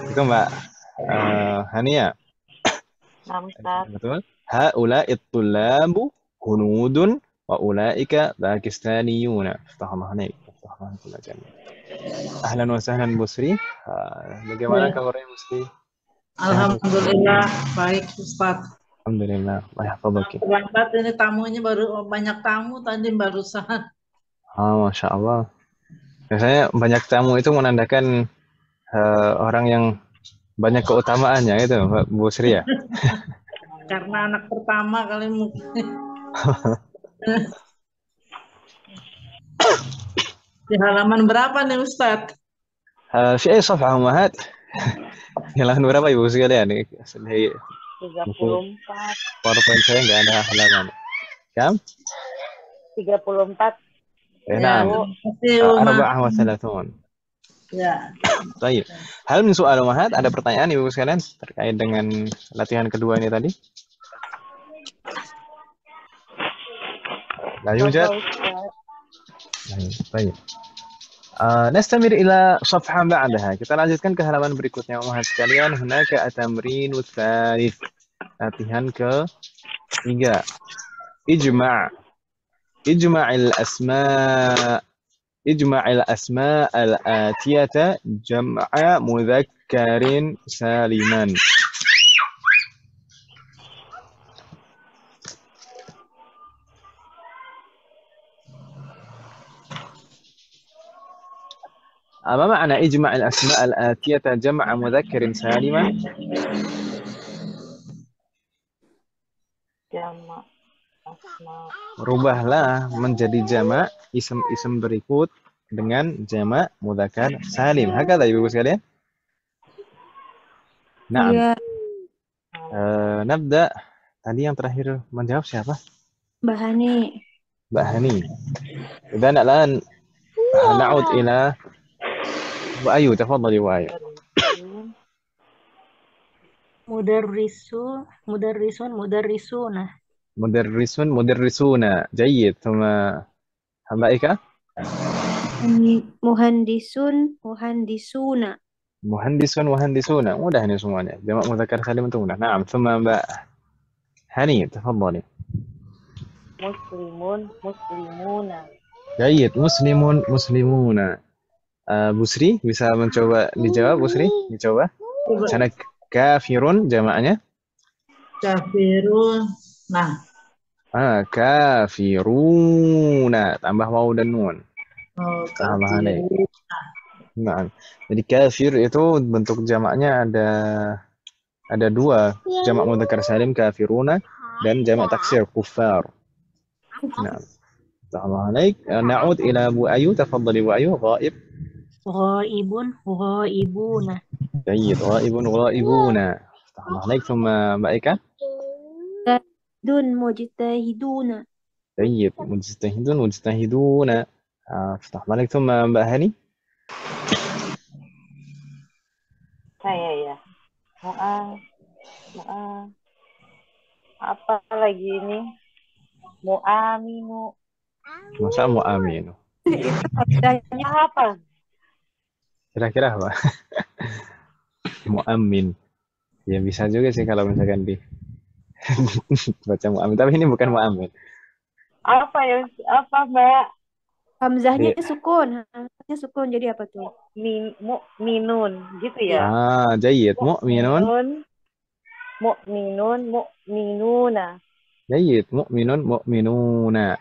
Itu Mbak Hania. Nah, Ustaz. Betul. Haula'it tullabu hunudun wa ulaika Pakistaniyuna. Astaghfirullah. Ahlan wa sahlan Busri. Bagaimana kabarnya Busri? Alhamdulillah baik Ustaz. Alhamdulillah. Wahfadzuki. Terlambat ini tamunya baru banyak tamu tadi barusan. Masya Allah. Biasanya banyak tamu itu menandakan orang yang banyak keutamaannya itu Bu Sri ya. Karena anak pertama kali mungkin. Di halaman berapa nih Ustaz? في أي صفحة أمهات؟ halaman berapa Ibu sekalian? Ini 34. PowerPoint saya nggak ada halaman. Kam? 34. نعم. Terima kasih, Uma. 34. Ya. Baik. Hal min soal Umahat, ada pertanyaan Ibu sekalian terkait dengan latihan kedua ini tadi? La yujad. Baik. Nastamir ila safha ba'daha. Kita lanjutkan ke halaman berikutnya Umahat sekalian. Hunaka at-tamrinu tsalits. Latihan ke-3. Ijma'il asma' al-atiyata jam'a mudzakkarin saliman. ما معنى إجماع الأسماء الآتية جمع مذكر سالما؟ Jamak asma. Rubahlah menjadi jamak isim-isim berikut dengan jamak mudzakkar salim. Hakadha Ibu sekalian? Naam. Iya, Nabda. Tadi yang terakhir menjawab siapa? Mbak Hani. Mbak Hani. إذا الآن نعود إلى Bu Ayu, tafadhali Bu Ayu. Mudarrisuna. مدرسون جيد ثم حبائك Muhandisuna. مهندسون mudah ini semuanya jamak mudzakkar salim itu mudah. Naam, ثم Mbak Hani tafadhali. Muslimuna. Jayid, muslimuna. Busri bisa mencoba dijawab Busri? Dicoba. Sana kafirun jamaknya? Kafirun. Nah. Kafiruna tambah waw dan nun. Kafirun. Nah, jadi kafir itu bentuk jamaknya ada dua, jamak mudzakkar salim kafiruna dan jamak taksir kuffar. Nah, na'ud ila Bu Ayu, tafadhali Bu Ayu, ghaib. Ghaibuna. Jayyid, ghaibuna. ثم Mbak Eka. Mujtahiduna. Jayyid, mujtahiduna. ثم Mbak Hani. Saya ya. Mu'a, mu'a. Apa lagi ini? Mu'aminu. Masa mu'amin? Itu faedahnya Apa? Kira-kira apa? Mu'amin. Ya bisa juga sih kalau misalkan di baca mu'amin. Tapi ini bukan mu'amin. Apa ya? Apa, Mbak? hamzahnya Di, sukun. Hamzahnya sukun jadi apa tuh? Mu'minun, gitu ya? jayid. Mu'minun. Mu'minun, mu'minuna. Jayid. Mu'minun, mu'minuna.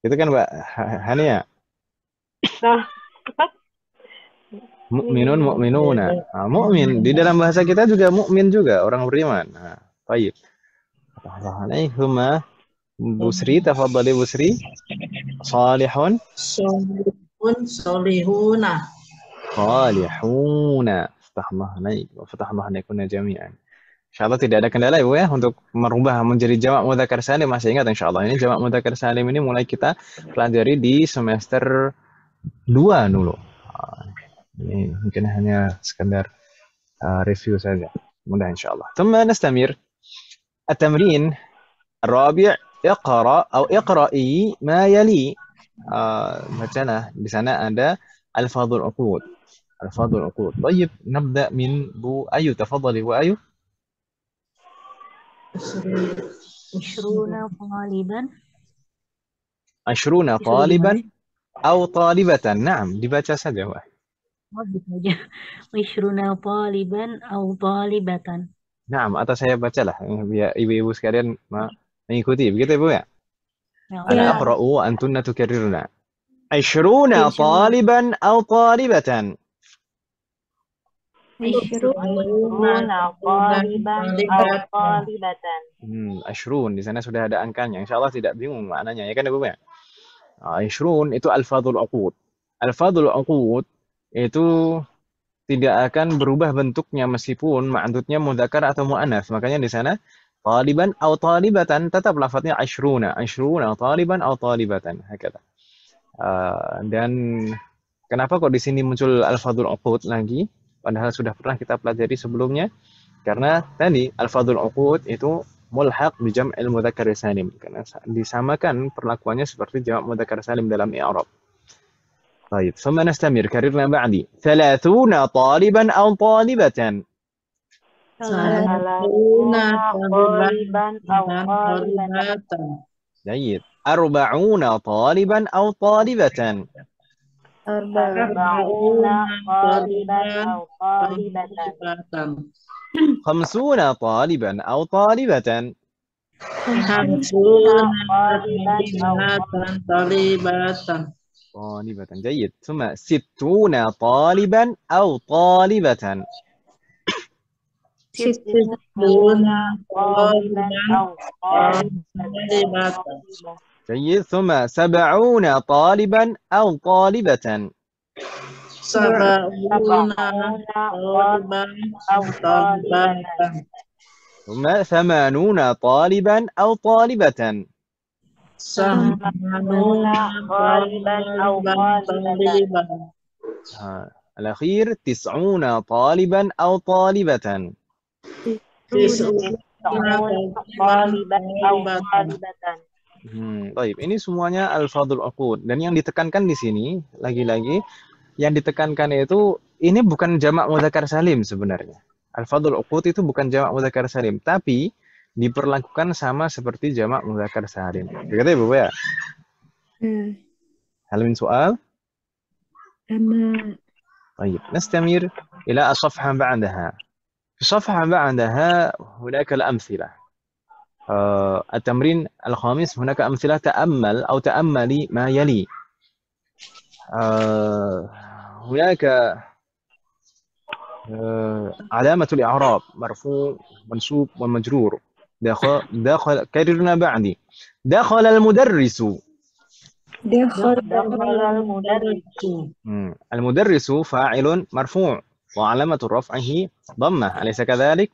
Itu kan Mbak Hania. Nah, Mu'minun, mu'minuna. Mu'min. Di dalam bahasa kita juga mu'min juga. Orang beriman. Baik. Alaihumma. Busri, tafadhali Busri. Salihun. Solihuna. Salihuna. Fatahmahna jami'an. Insyaallah tidak ada kendala Ibu ya untuk merubah menjadi jamak mudzakkar salim. Masih ingat insyaallah ini jamak mudzakkar salim ini mulai kita pelajari di semester 2 dulu. Ini mungkin hanya sekedar review saja. Mudah insyaallah. ثم نستمر التمرين الرابع اقرأ أو اقرأي ما يلي. bacalah di sana ada alfadhul uqud. Alfadhul uqud. طيب نبدأ من بو أيو. تفضلي بو أيو. 20 طالبا. 20 طالبا أو طالبة. نعم dibaca saja Wah. Oh, gitu aja. 20 طالبا أو طالبة. Nah, atau saya bacalah biar ibu-ibu sekalian mengikuti. Begitu Ibu ya? Ana aqra'u wa antunna tukarrirna. 20 طالبا أو طالبة. 20 20 di sana sudah ada angkanya. Insyaallah tidak bingung maknanya ya kan Ibu ya? 20 itu alfadhul uqud. Alfadhul uqud itu tidak akan berubah bentuknya meskipun ma'dudnya mudzakkar atau muannats. Makanya di sana taliban atau talibatan tetap lafadznya 20 taliban atau talibatan hakata. Dan kenapa kok di sini muncul alfadhul uqud lagi padahal sudah pernah kita pelajari sebelumnya? Karena tadi alfadhul uqud itu mulhaq bi jam'il mudzakkar salim karena disamakan perlakuannya seperti jamak mudzakkar salim dalam i'rab. طيب ثم نستمر كررنا بعدي 30 طالبا أو طالبة. 30 طالبا أو طالبة. جيد 40 طالبا أو طالبة. 40 طالبا أو طالبة. 50 طالبا أو طالبة. 50 طالبة. طالبة جيد. ثم 60 طالبا أو طالبة. 60 طالبا أو طالبة. جيد. ثم 70 طالبا أو طالبة. 70 طالبا أو طالبة. ثم 80 طالبا أو طالبة. 80 طالبا أو طالبة. الأخير 90 طالبا أو طالبة. 90 طالبا أو طالبة. Baik, ini semuanya alfadhul uqud dan yang ditekankan di sini lagi-lagi yang ditekankan itu ini bukan jamak mudzakkar salim sebenarnya. Alfadhul uqud itu bukan jamak mudzakkar salim, tapi diperlakukan sama seperti jamak mudzakkar salim. Begitu ya, Bu ya? Hal min soal? طيب نستمر إلى الصفحة بعدها. في الصفحة بعدها هناك الأمثلة. التمرين الخامس هناك أمثلة. تأمل أو تأملي ما يلي. هناك علامة الإعراب مرفوع منصوب ومجرور. دخل كررنا بعدي. دخل المدرس. المدرس فاعل مرفوع وعلامة رفعه ضمة أليس كذلك؟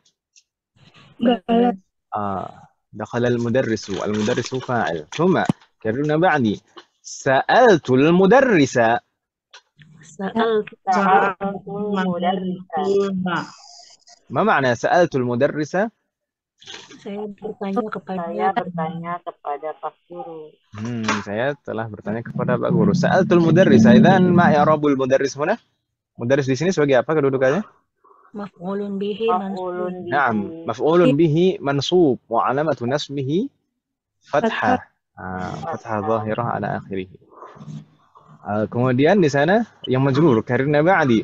دخل المدرس. المدرس فاعل. ثم كررنا بعدي. سألت المدرس. Ma ma'na sa'altul mudarrisa? Saya bertanya kepada Saya bertanya kepada Pak Guru. Saya telah bertanya kepada Pak Guru. Sa'altul mudarrisa. Idzan ma i'rabul mudarris huna? Mudarris di sini sebagai apa kedudukannya? maf'ulun bihi mansub. Maf'ulun bihi. Na'am, maf'ulun bihi mansub wa 'alamatu nasbihi fathah. Fathah zahirah ala akhirih. Kemudian di sana yang majrur karena ba'di.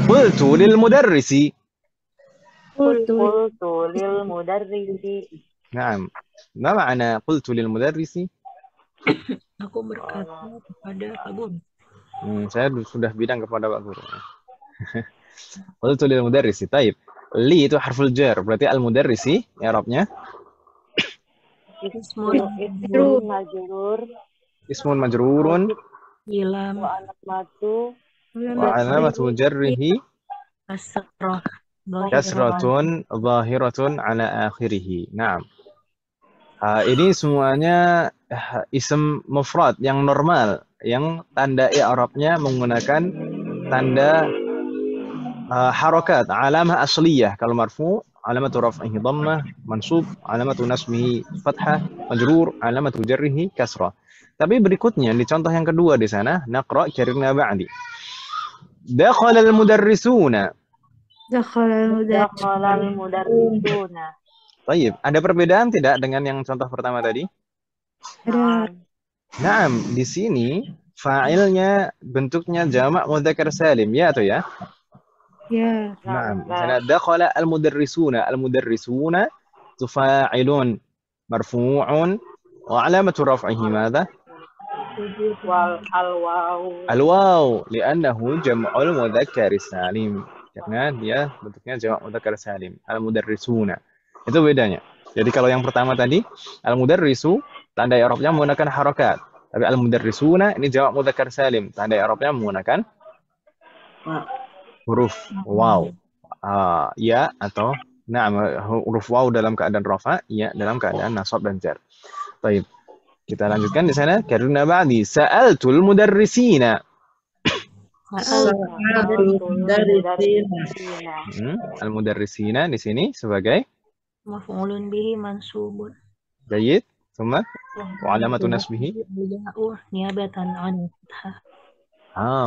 Qultu lil mudarrisi. Qultu lil mudarrisi. Naam. Ma ma'na qultu lil mudarrisi? Aku berkata kepada Pak Guru. Saya sudah bilang kepada Pak Guru. Qultu lil mudarrisi. Taib. Li itu harful jar, berarti al mudarrisi i'rabnya Ismun majrur. ismun majrurun Ilam Wa alamatu jarrihi kasrah. kasratun zahiratun ala akhirih. Naam. Ini semuanya isim mufrad yang normal, yang tanda i'rabnya menggunakan tanda harakat, alamah asliyah. Kalau marfu, alamatu raf'ihi dhammah, mansub, alamatu nasbihi fathah, majrur, alamatu jarrihi kasrah. Tapi berikutnya di contoh yang kedua di sana, naqra karina ba'di. Dakhala al-mudarrisuna. Dakhala al-mudarrisuna. Baik, ada perbedaan tidak dengan yang contoh pertama tadi? Ada. Naam, di sini fa'ilnya bentuknya jamak mudzakkar salim, ya atau ya? Ya. Naam, sana dakhala al-mudarrisuna. Al-mudarrisuna tufa'ilun marfu'un wa 'alamatu raf'ihi madza? Al-waw, li'annahu jam'ul mudzakkar salim. Karena dia bentuknya jamak mudzakkar salim. Al-mudarrisuna. Itu bedanya. Jadi kalau yang pertama tadi, al-mudarrisu tanda i'rabnya menggunakan harakat. Tapi al-mudarrisuna ini jamak mudzakkar salim, tanda i'rabnya menggunakan huruf waw. Ya atau huruf waw dalam keadaan rafa, ya dalam keadaan nasab dan jar. Baik. Kita lanjutkan di sana. Karena ba'di sa'altul mudarrisina. Al-mudarrisina di sini sebagai maf'ulun bihi mansubun. Jayyid. Thumma wa alamatu nasbihi niabatan 'an fathah.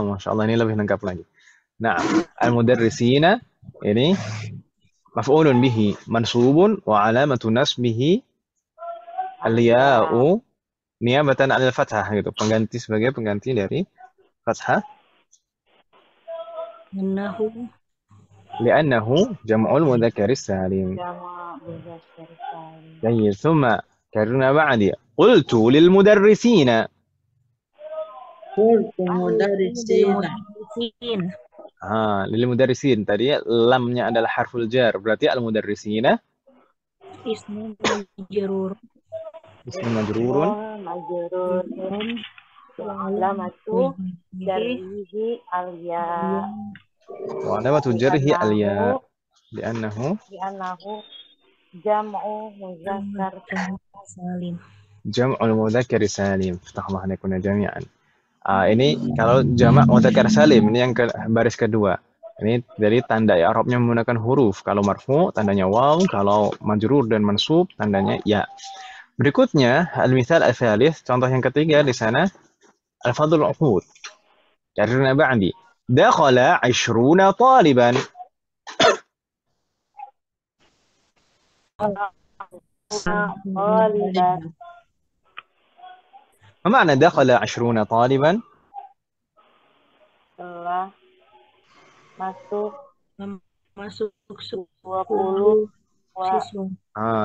Masya Allah, ini lebih lengkap lagi. Nah, al-mudarrisina ini maf'ulun bihi mansubun wa alamatu nasbihi al-ya'u niabatan 'anil fathah gitu. Pengganti sebagai pengganti dari fathah. Li'annahu jam'ul mudzakkar salim. Jayyid. Thumma karena ba'di qultu lil mudarrisina. Lil mudarrisin tadi lamnya adalah harful jar, berarti al mudarrisina ismun majrur. Ismun majrurun alamatu jarrihi al-ya. Wa alamatu jarrihi al-ya li'annahu jam'u mudzakkar salim. Jam'ul mudzakkar salim. Fatahullah alaikuna jami'an. Ini kalau jamak mudzakkar salim, ini yang baris kedua. Ini dari tanda i'rabnya menggunakan huruf. Kalau marfu tandanya waw, kalau majrur dan mansub tandanya ya. Berikutnya al-mithal al-thalith, contoh yang ketiga di sana al-fadlul uqud. Karena ba'di dakhala 20 taliban. Ma ma'na dakhala 20 taliban? Telah masuk 20 siswa.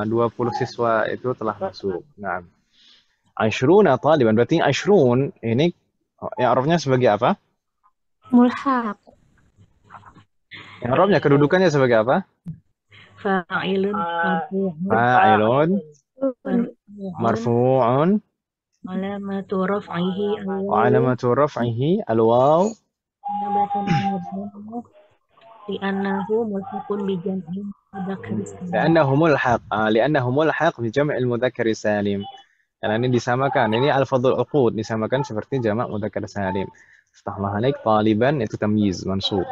20 siswa itu telah masuk. Nah, 20 taliban berarti 20 ini i'rabnya sebagai apa? Mulhaq. I'rabnya kedudukannya sebagai apa? Fa'ilun marfu'un alamatu raf'ihi wa alamatu raf'ihi al-waw li'annahu mulhaqun bi jam'il mudzakkar salim. Li'annahu mulhaq bi jam'il mudzakkar salim. Karena ini disamakan, ini al-fadhul uqud disamakan seperti jamak mudzakkar salim. Astagfirullah alaik, taliban itu tamyiz mansub.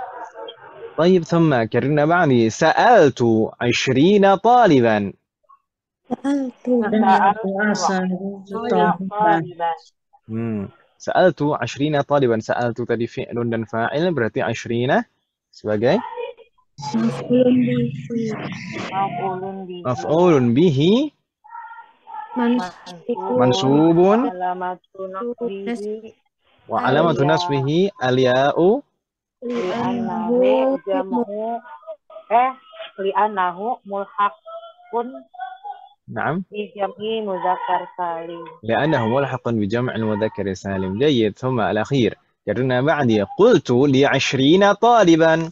طيب ثم كررنا بعدي سألت 20 طالبا. Sa'altu. puasa taliban. Sa'altu 20 طالبا. Sa'altu tadi fi'lun dan fa'il, berarti 20 sebagai Maf'ulun bihi. Maf'ulun bihi. maf'ulun bihi mansubun Alamatu nasbihi wa alamatu nasbihi al-ya'u li'annahu jam'u li'annahu mulhaqun na'am bi jam'i mudzakkar salim. لأنه ملحق بجمع المذكر السالم. جيد. ثم الأخير كررنا بعدي قلت ل20 طالبا.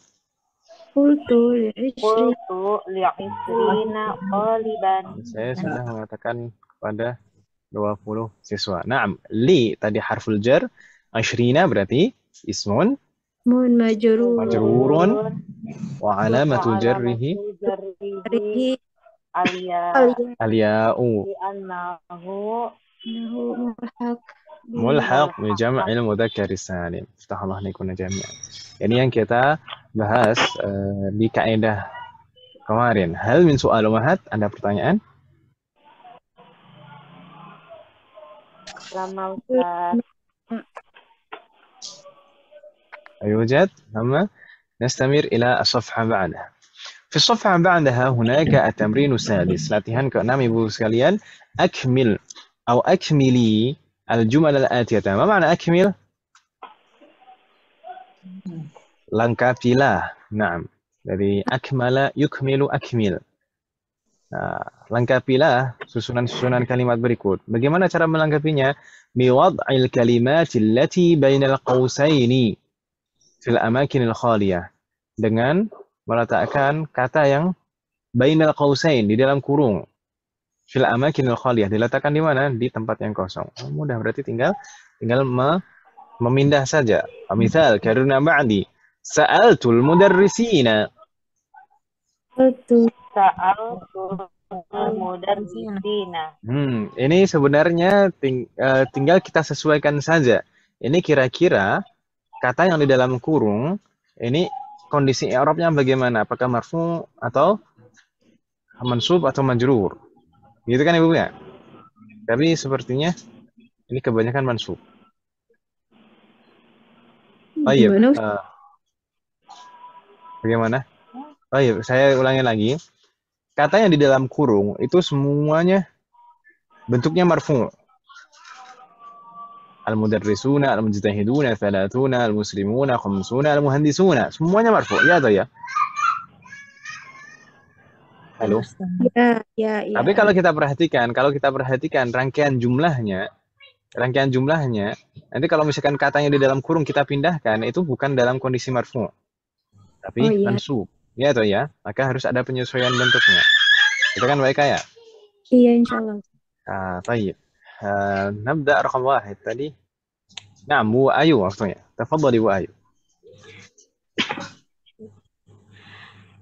Qultu li'ishri. Qultu li'isrina taliban. Saya sudah mengatakan kepada 20 siswa. Naam, li tadi harful jar, 20 berarti ismun Mun majrurun wa alamatu jarrihi Rihi. al-ya'u li'annahu mulhaq bi jam'il mudzakkar salim. Iftahullah likunna jami'an. Ini yang kita bahas di kaidah kemarin. Hal min soal umahat? Ada pertanyaan? Lama Ustaz. يوجد. ثم نستمر إلى الصفحة بعدها. في الصفحة بعدها هناك التمرين السادس. Latihan ke-6 Ibu sekalian. أكمل أو أكملي الجمل الآتية. ما معنى أكمل؟ lengkapilah. Naam. Dari akmala yukmilu akmil. Lengkapilah susunan-susunan kalimat berikut. Bagaimana cara melengkapinya? Biwad'il kalimati allati bainal qausaini fil amakinil khaliyah. Dengan meletakkan kata yang bainal qausain, di dalam kurung. Fil amakinil khaliyah, diletakkan di mana? Di tempat yang kosong. Mudah, berarti tinggal memindah saja. Misal karuna ba'di sa'altul mudarrisina. Sa'altul mudarrisina. Ini sebenarnya tinggal kita sesuaikan saja. Ini kira-kira kata yang di dalam kurung ini kondisi i'rabnya bagaimana? Apakah marfu atau mansub atau majrur? Gitu kan Ibu ya? Tapi sepertinya ini kebanyakan mansub. Baik. Bagaimana? Baik, saya ulangi lagi. Kata yang di dalam kurung itu semuanya bentuknya marfu. Al-mudarrisuna, al-mujtahiduna, thalathuna, al-muslimuna, khamsuna, al-muhandisuna. Semuanya marfu. Ya atau ya? Halo? Ya. Tapi kalau kita perhatikan rangkaian jumlahnya, nanti kalau misalkan katanya di dalam kurung kita pindahkan, itu bukan dalam kondisi marfu. Tapi mansub. Ya atau ya? Maka harus ada penyesuaian bentuknya. Itu kan baik ya? Iya, insyaallah. طيب. نبدأ رقم 1 tadi. Nah, Bu Ayu waktunya. Tafadhali Bu Ayu.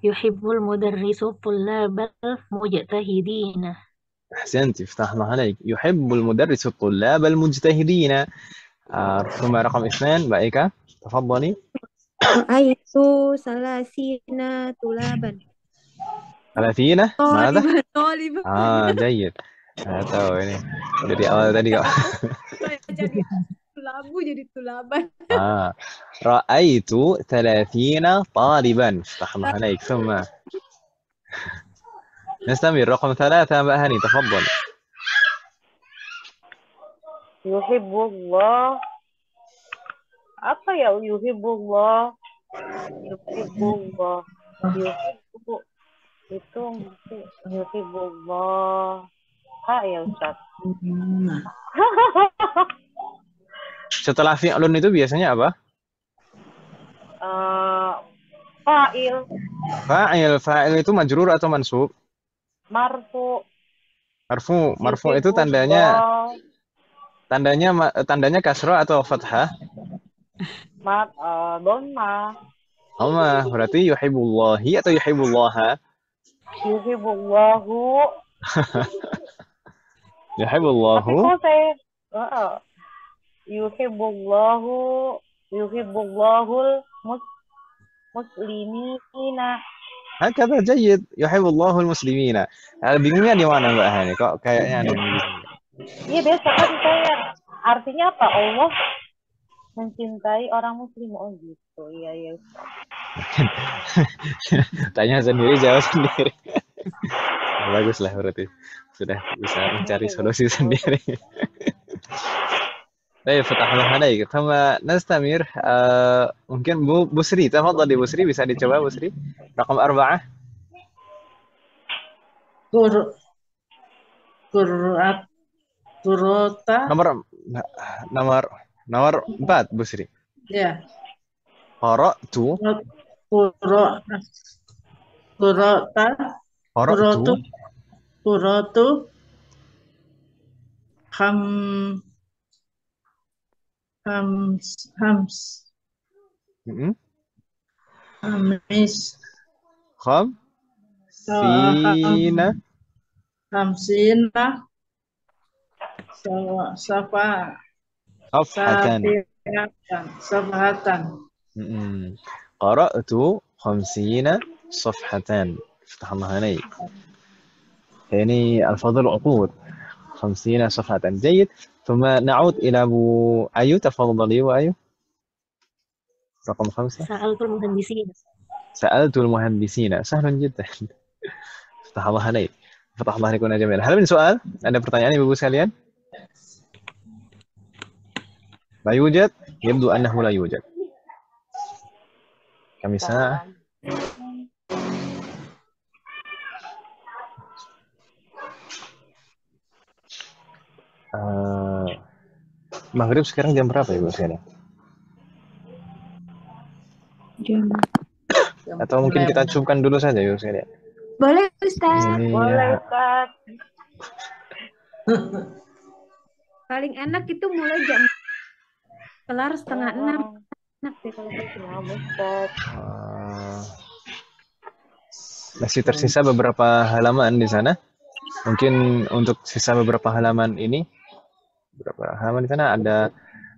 يحب المدرس الطلاب المجتهدين. أحسنت. افتح الله عليك. يحب المدرس الطلاب المجتهدين. ثم رقم 2 baik. تفضلي. Aitu salasina tulaban. 30 ماذا؟ Taliban. جيد. Tahu ini dari awal tadi kok. Jadi tulaban. رأيت 30 طالبا. افتح الله عليك. ثم نستمر. رقم 3 Mbak Hani. تفضل. Yuhibbullah. Apa ya yuhibbullah? Yuhibbu itu yuhibbullah. Ya Ustaz. Setelah fi'lun itu biasanya apa? Fa'il. Fa'il itu majrur atau mansub? Marfu. Marfu itu tandanya kasrah atau fathah? Dhamma. Dhamma. Berarti yuhibbullahi atau yuhibbullaha? Yuhibbullahu. Yuhibbullahu. Tapi kok saya yuhibbullahul muslimina. Hakadha jayyid. Yuhibbullahu al-muslimina. Bingungnya di mana Mbak Hani? Kok kayaknya ada yang bingung. Iya biasa kan saya. Artinya apa? Allah mencintai orang muslim. Oh gitu. Iya. Tanya sendiri, jawab sendiri. Bagus lah berarti. Sudah bisa mencari solusi sendiri. طيب فتح الله عليك ثم نستمر ممكن بسري تفضلي بسري bisa dicoba بسري رقم 4 Kur kurat kurota nomor 4 بسري ya قرأت kurota قرأت kurotu ham hams hamis خمسين hamsina safa صفحة safhatan قرأت 50 صفحة فتح الله عليك يعني الفضل عقود 50 صفحة جيد ثم نعود إلى أبو أيو تفضلي وأيو رقم 5 سألت المهندسين سهل جدا فتح الله عليك فتح الله عليكم يا جميل هل من سؤال ada pertanyaan ibu sekalian لا يوجد يبدو أنه لا يوجد كم ساعة Maghrib sekarang jam berapa ibu sekalian? Jam. Atau mungkin kita cukupkan dulu saja ibu sekalian. Boleh Ustaz. Boleh Ustaz. Paling enak itu mulai jam kelar 5:30. Enak deh kalau gitu. Ustaz. Masih tersisa beberapa halaman di sana. Mungkin untuk sisa beberapa halaman ini, berapa halaman di sana ada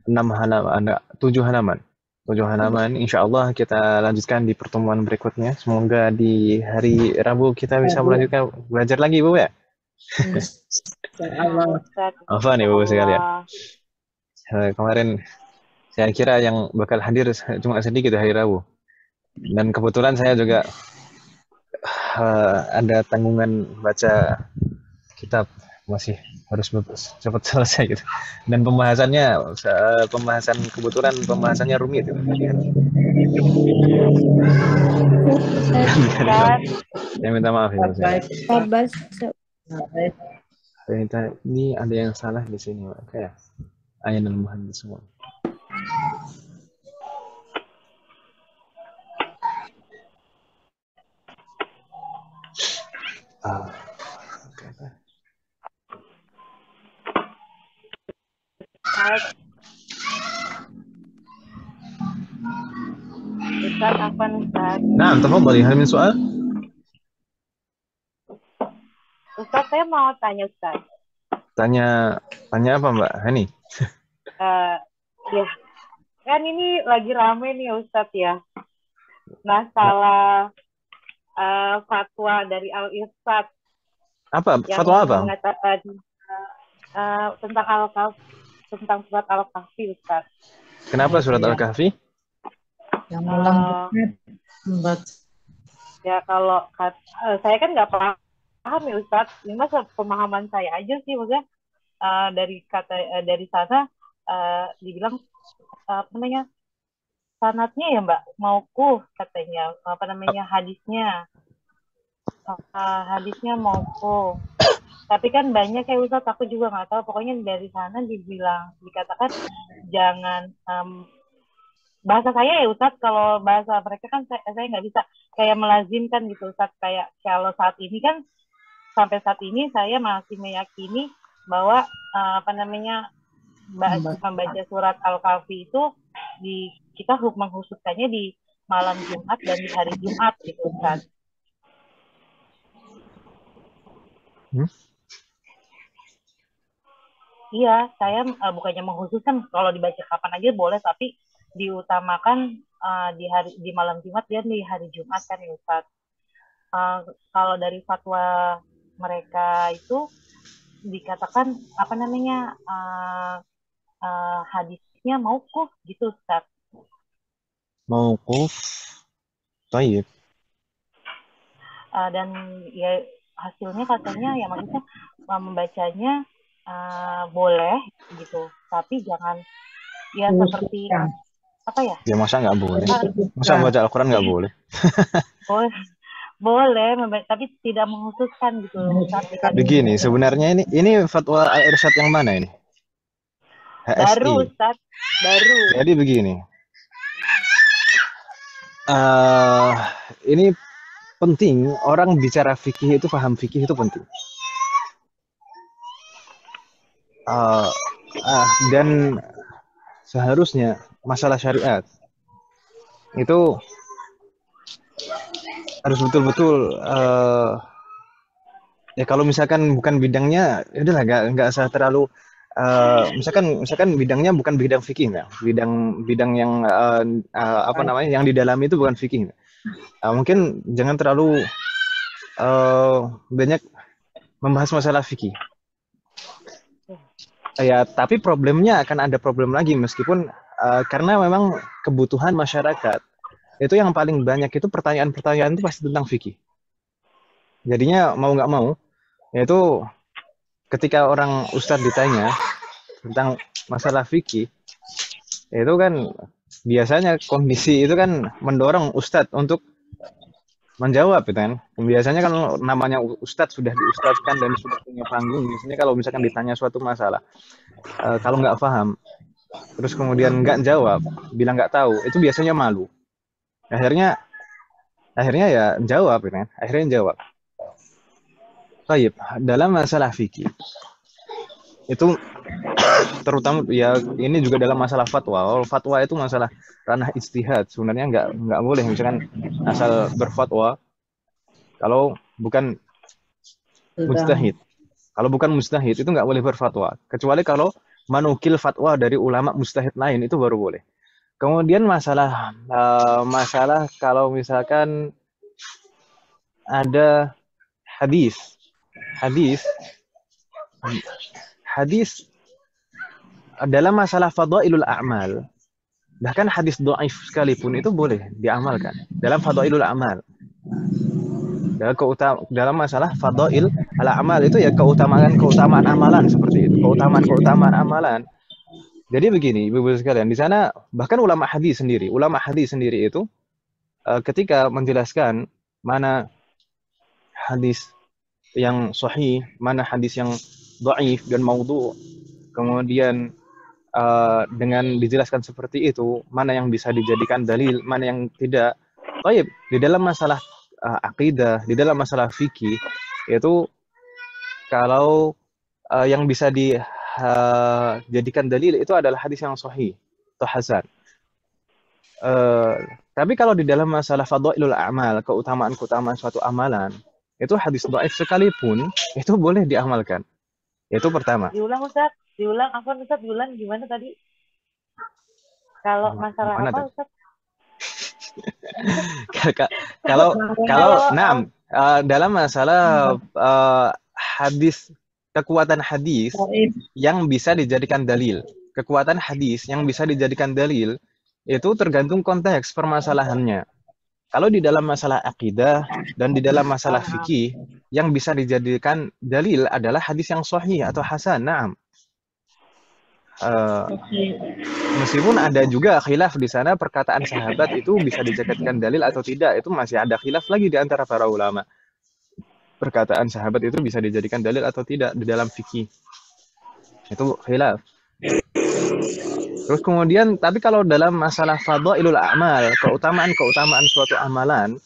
6 halaman, ada 7 halaman. 7 halaman, insya Allah kita lanjutkan di pertemuan berikutnya. Semoga di hari Rabu kita bisa melanjutkan belajar lagi, Bu ya. Apa nih, Bu sekalian? Kemarin saya kira yang bakal hadir cuma sedikit hari Rabu. Dan kebetulan saya juga ada tanggungan baca kitab, masih harus cepat selesai gitu. Dan pembahasan kebetulan pembahasannya rumit gitu. Saya minta maaf ya. Ini ada yang salah di sini, kayak ayat dan muhandis semua. Ustaz apa nih Ustaz? Nah, tafadhali, hal min soal? Ustaz saya mau tanya Ustaz. Tanya apa Mbak Hani? Ya, kan ini lagi rame nih Ustaz ya. Masalah fatwa dari Al-Irsyad. Apa? Fatwa apa? Mengatakan tentang surat Al-Kahfi Ustaz. Kenapa surat Al-Kahfi? Yang ulang ya kalau saya kan nggak paham ya Ustaz. Ini masa pemahaman saya aja sih maksudnya dari sana dibilang apa namanya sanadnya ya Mbak mauquf katanya hadisnya mauquf. Tapi kan banyak kayak Ustaz, aku juga nggak tahu. Pokoknya dari sana dikatakan jangan bahasa saya ya Ustaz, kalau bahasa mereka kan saya nggak bisa kayak melazimkan gitu Ustaz. Kayak kalau saat ini kan sampai saat ini saya masih meyakini bahwa membaca surat Al-Kahfi itu kita mengkhususkannya di malam Jumat dan di hari Jumat gitu Ustaz. Iya, saya bukannya mengkhususkan kalau dibaca kapan aja boleh, tapi diutamakan di malam Jumat dan di hari Jumat kan ya Ustaz. Kalau dari fatwa mereka itu dikatakan apa namanya hadisnya mauquf gitu Ustaz. Mauquf. Tayyib. Dan ya hasilnya katanya ya maksudnya membacanya boleh gitu, tapi jangan ya seperti apa ya? Ya masa nggak boleh? Masa baca Al-Quran nggak boleh? Boleh, tapi tidak menghususkan gitu. Begini, sebenarnya ini fatwa Al-Irsyad yang mana ini? HSI. Baru Ustaz, baru. Jadi begini, ini penting orang bicara fikih itu paham fikih itu penting. Dan seharusnya masalah syariat itu harus betul-betul ya kalau misalkan bukan bidangnya, ya udahlah nggak usah terlalu misalkan bidangnya bukan bidang fikih, bidang yang apa namanya yang di dalam itu bukan fikih. Mungkin jangan terlalu banyak membahas masalah fikih. Ya, tapi problemnya akan ada problem lagi meskipun karena memang kebutuhan masyarakat itu yang paling banyak itu pertanyaan-pertanyaan itu pasti tentang fikih. Jadinya mau nggak mau, yaitu ketika orang ustadz ditanya tentang masalah fikih, itu kan biasanya kondisi itu kan mendorong ustadz untuk menjawab, gitu kan. Biasanya kan namanya ustadz sudah diustadzkan dan sudah punya panggung. Biasanya kalau misalkan ditanya suatu masalah, kalau nggak paham, terus kemudian nggak jawab, bilang nggak tahu, itu biasanya malu. Akhirnya ya jawab, gitu kan. Akhirnya jawab. Baik, dalam masalah fikih itu terutama ya ini juga dalam masalah fatwa. Fatwa itu masalah ranah ijtihad. Sebenarnya nggak boleh misalkan asal berfatwa kalau bukan mujtahid. Kalau bukan mujtahid itu nggak boleh berfatwa. Kecuali kalau manukil fatwa dari ulama mujtahid lain itu baru boleh. Kemudian masalah kalau misalkan ada hadis dalam masalah fadailul a'mal, bahkan hadis dhaif sekalipun itu boleh diamalkan dalam fadailul a'mal. Dalam masalah fadail al-a'mal itu ya keutamaan amalan seperti itu, keutamaan amalan. Jadi begini, Ibu-ibu sekalian, di sana bahkan ulama hadis sendiri itu ketika menjelaskan mana hadis yang sahih, mana hadis yang dhaif dan maudhu', kemudian dengan dijelaskan seperti itu, mana yang bisa dijadikan dalil, mana yang tidak. Baik, di dalam masalah akidah, di dalam masalah fikih, itu kalau yang bisa dijadikan dalil itu adalah hadis yang sahih atau hasan. Tapi kalau di dalam masalah fadailul a'mal, keutamaan suatu amalan, itu hadis dhaif sekalipun itu boleh diamalkan. Itu pertama. Diulang Ustaz, diulang gimana tadi? Kalau masalah mana apa tuh? Ustaz? Dalam masalah hadis, kekuatan hadis yang bisa dijadikan dalil. Kekuatan hadis yang bisa dijadikan dalil itu tergantung konteks permasalahannya. Kalau di dalam masalah akidah dan di dalam masalah fikih, yang bisa dijadikan dalil adalah hadis yang sahih atau hasan. Naam. Meskipun ada juga khilaf di sana, perkataan sahabat itu bisa dijadikan dalil atau tidak, itu masih ada khilaf lagi di antara para ulama. Perkataan sahabat itu bisa dijadikan dalil atau tidak di dalam fikih. Itu khilaf. Terus kemudian, tapi kalau dalam masalah fadailul a'mal, keutamaan suatu amalan,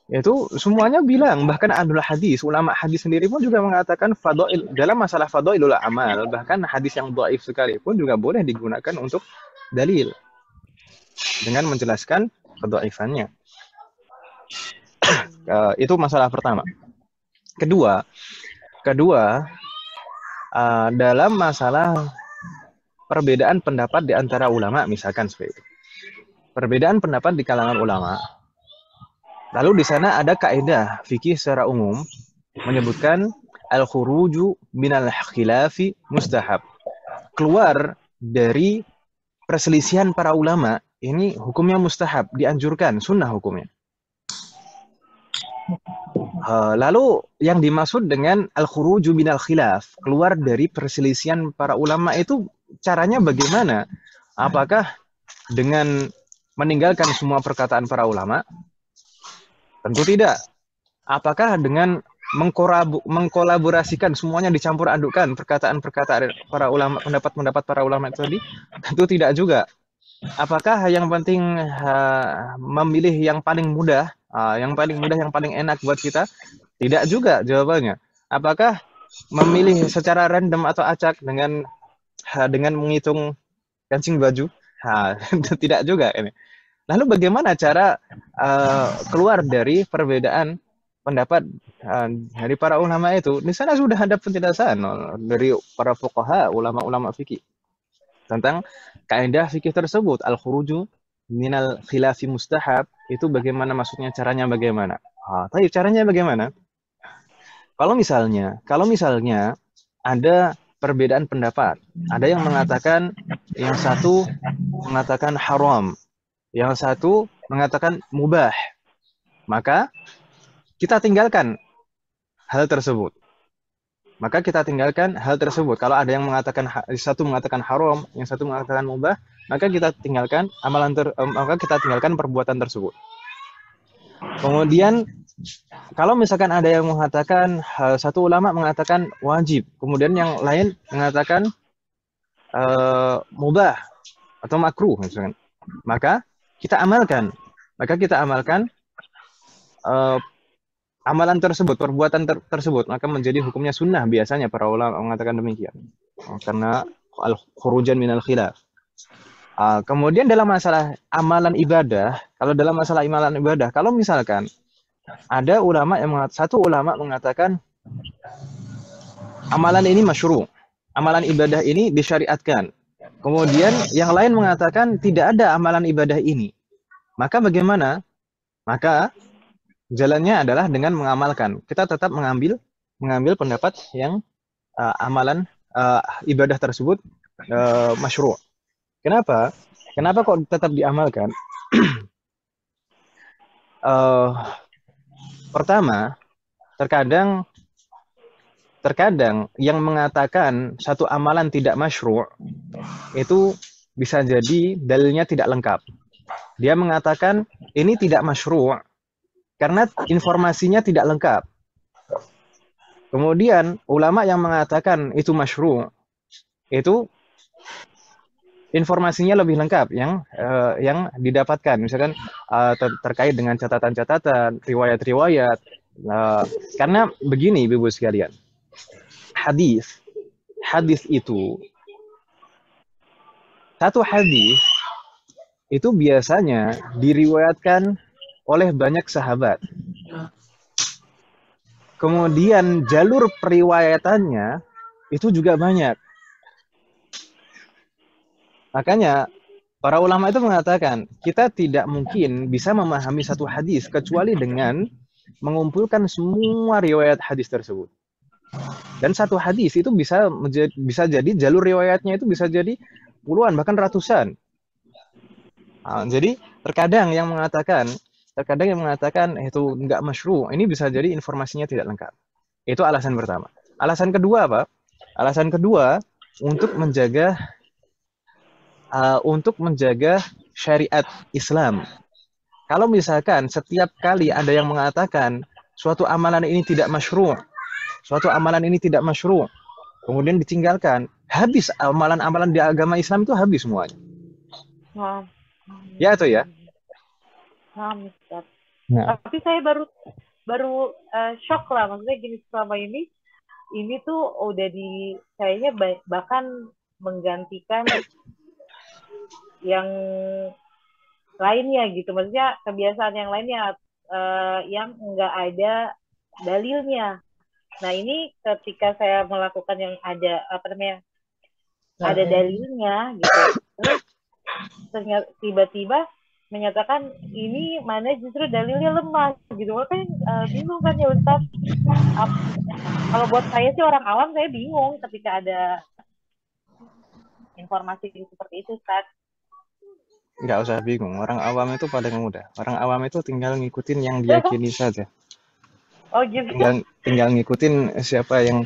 itu semuanya bilang, bahkan ahlul hadis, ulama hadis sendiri pun juga mengatakan dalam masalah fadailul a'mal, bahkan hadis yang dhaif sekalipun juga boleh digunakan untuk dalil dengan menjelaskan kedhaifannya. Itu masalah pertama. Kedua, dalam masalah perbedaan pendapat di antara ulama, misalkan seperti itu. perbedaan pendapat di kalangan ulama. Lalu di sana ada kaidah fikih secara umum menyebutkan al-khuruju minal khilafi mustahab. Keluar dari perselisihan para ulama ini hukumnya mustahab, dianjurkan, sunnah hukumnya. Lalu yang dimaksud dengan al-khuruju minal khilaf, keluar dari perselisihan para ulama itu caranya bagaimana? Apakah dengan meninggalkan semua perkataan para ulama? Tentu tidak. Apakah dengan mengkolaborasikan semuanya dicampur adukkan perkataan-perkataan para ulama, pendapat-pendapat para ulama itu tadi? Tentu tidak juga. Apakah yang penting memilih yang paling mudah, yang paling enak buat kita? Tidak juga jawabannya. Apakah memilih secara random atau acak dengan menghitung kancing baju? Tidak juga ini. Lalu bagaimana cara keluar dari perbedaan pendapat dari para ulama itu? Di sana sudah ada penjelasan dari para fuqaha, ulama-ulama fikih tentang kaidah fikih tersebut. Al-khuruju minal khilafi mustahab itu bagaimana maksudnya, caranya bagaimana? Tapi caranya bagaimana? Kalau misalnya ada perbedaan pendapat, ada yang mengatakan yang satu mengatakan haram, yang satu mengatakan mubah, maka kita tinggalkan hal tersebut. Kalau ada yang mengatakan satu mengatakan haram, yang satu mengatakan mubah, maka kita tinggalkan perbuatan tersebut. Kemudian kalau misalkan ada yang mengatakan satu ulama mengatakan wajib, kemudian yang lain mengatakan mubah atau makruh misalkan, maka kita amalkan amalan tersebut, perbuatan tersebut, maka menjadi hukumnya sunnah. Biasanya para ulama mengatakan demikian, karena al-khurujan minal khilaf. Kemudian dalam masalah amalan ibadah, kalau misalkan ada ulama yang satu ulama mengatakan amalan ini masyru', amalan ibadah ini disyariatkan. Kemudian yang lain mengatakan tidak ada amalan ibadah ini. Maka bagaimana? Maka jalannya adalah dengan mengamalkan. Kita tetap mengambil pendapat yang amalan ibadah tersebut masyru'. Kenapa? Kenapa kok tetap diamalkan? Pertama, terkadang yang mengatakan satu amalan tidak masyru' itu bisa jadi dalilnya tidak lengkap. Dia mengatakan ini tidak masyru' karena informasinya tidak lengkap. Kemudian ulama yang mengatakan itu masyru' itu informasinya lebih lengkap yang didapatkan, misalkan terkait dengan catatan-catatan, riwayat-riwayat. Karena begini, Ibu sekalian, hadis itu, satu hadis itu biasanya diriwayatkan oleh banyak sahabat. Kemudian jalur periwayatannya itu juga banyak. Makanya para ulama itu mengatakan kita tidak mungkin bisa memahami satu hadis kecuali dengan mengumpulkan semua riwayat hadis tersebut. Dan satu hadis itu bisa jadi jalur riwayatnya itu bisa jadi puluhan bahkan ratusan. Jadi terkadang yang mengatakan itu enggak masyru', ini bisa jadi informasinya tidak lengkap. Itu alasan pertama. Alasan kedua apa? Alasan kedua untuk menjaga syariat Islam. Kalau misalkan setiap kali ada yang mengatakan suatu amalan ini tidak masyru', kemudian ditinggalkan, habis amalan-amalan di agama Islam itu habis semuanya. Ya itu ya. Nah. Tapi saya baru shock lah, maksudnya gini, selama ini tuh udah kayaknya bahkan menggantikan yang lainnya gitu, maksudnya kebiasaan yang lainnya yang nggak ada dalilnya. Nah ini ketika saya melakukan yang ada ada dalilnya gitu, terus ternyata tiba-tiba menyatakan ini mana justru dalilnya lemah gitu. Makanya bingung kan ya Ustaz. Kalau buat saya sih orang awam, saya bingung ketika ada informasi seperti itu, Ustaz. Nggak usah bingung, orang awam itu paling mudah. Orang awam itu tinggal ngikutin yang diyakini saja. Oh gitu. Tinggal ngikutin siapa yang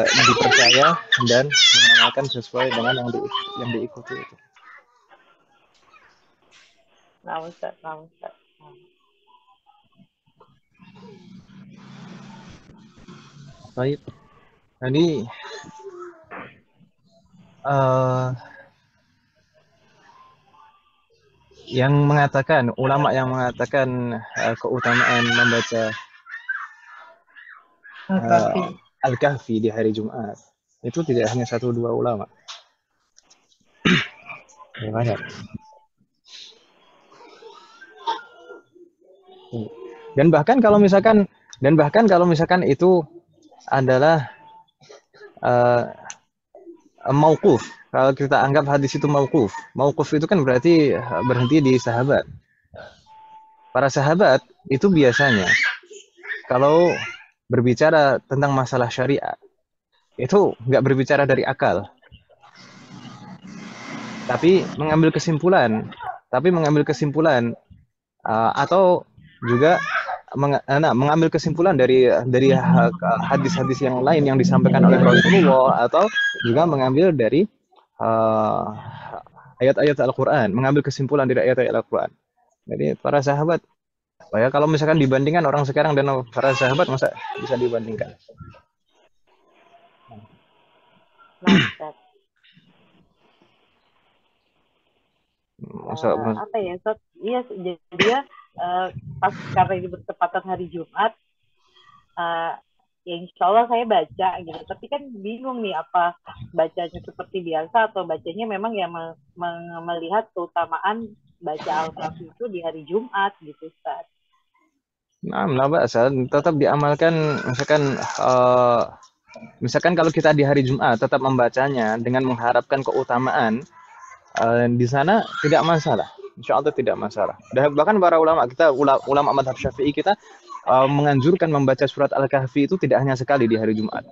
dipercaya dan mengamalkan sesuai dengan yang diikuti itu. Nah, Ustaz. Baik. Jadi ulama yang mengatakan keutamaan membaca Al-Kahfi di hari Jumat itu tidak hanya 1-2 ulama. Banyak. Dan bahkan kalau misalkan itu adalah mauquf. Kalau kita anggap hadis itu mauquf. Mauquf itu kan berarti berhenti di sahabat. Para sahabat itu biasanya kalau berbicara tentang masalah syariat itu nggak berbicara dari akal. Tapi mengambil kesimpulan atau juga mengambil kesimpulan dari hadis-hadis yang lain yang disampaikan oleh Rasulullah, atau juga mengambil dari ayat-ayat Al-Quran, mengambil kesimpulan dari ayat-ayat Al-Quran. Jadi para sahabat, ya kalau misalkan dibandingkan orang sekarang dan para sahabat, masa bisa dibandingkan? Apa ya, Ustaz? Iya, jadi dia pas karena ini bertepatan hari Jumat, ya insya Allah saya baca gitu. Tapi kan bingung nih, apa bacanya seperti biasa atau bacanya memang ya melihat keutamaan baca Al-Kahfi itu di hari Jumat gitu, Ustaz. Nah, tetap diamalkan. Misalkan kalau kita di hari Jumat tetap membacanya dengan mengharapkan keutamaan, di sana tidak masalah. Insya Allah tidak masalah. Dan bahkan para ulama madhab Syafi'i kita menganjurkan membaca surat Al-Kahfi itu tidak hanya sekali di hari Jumat.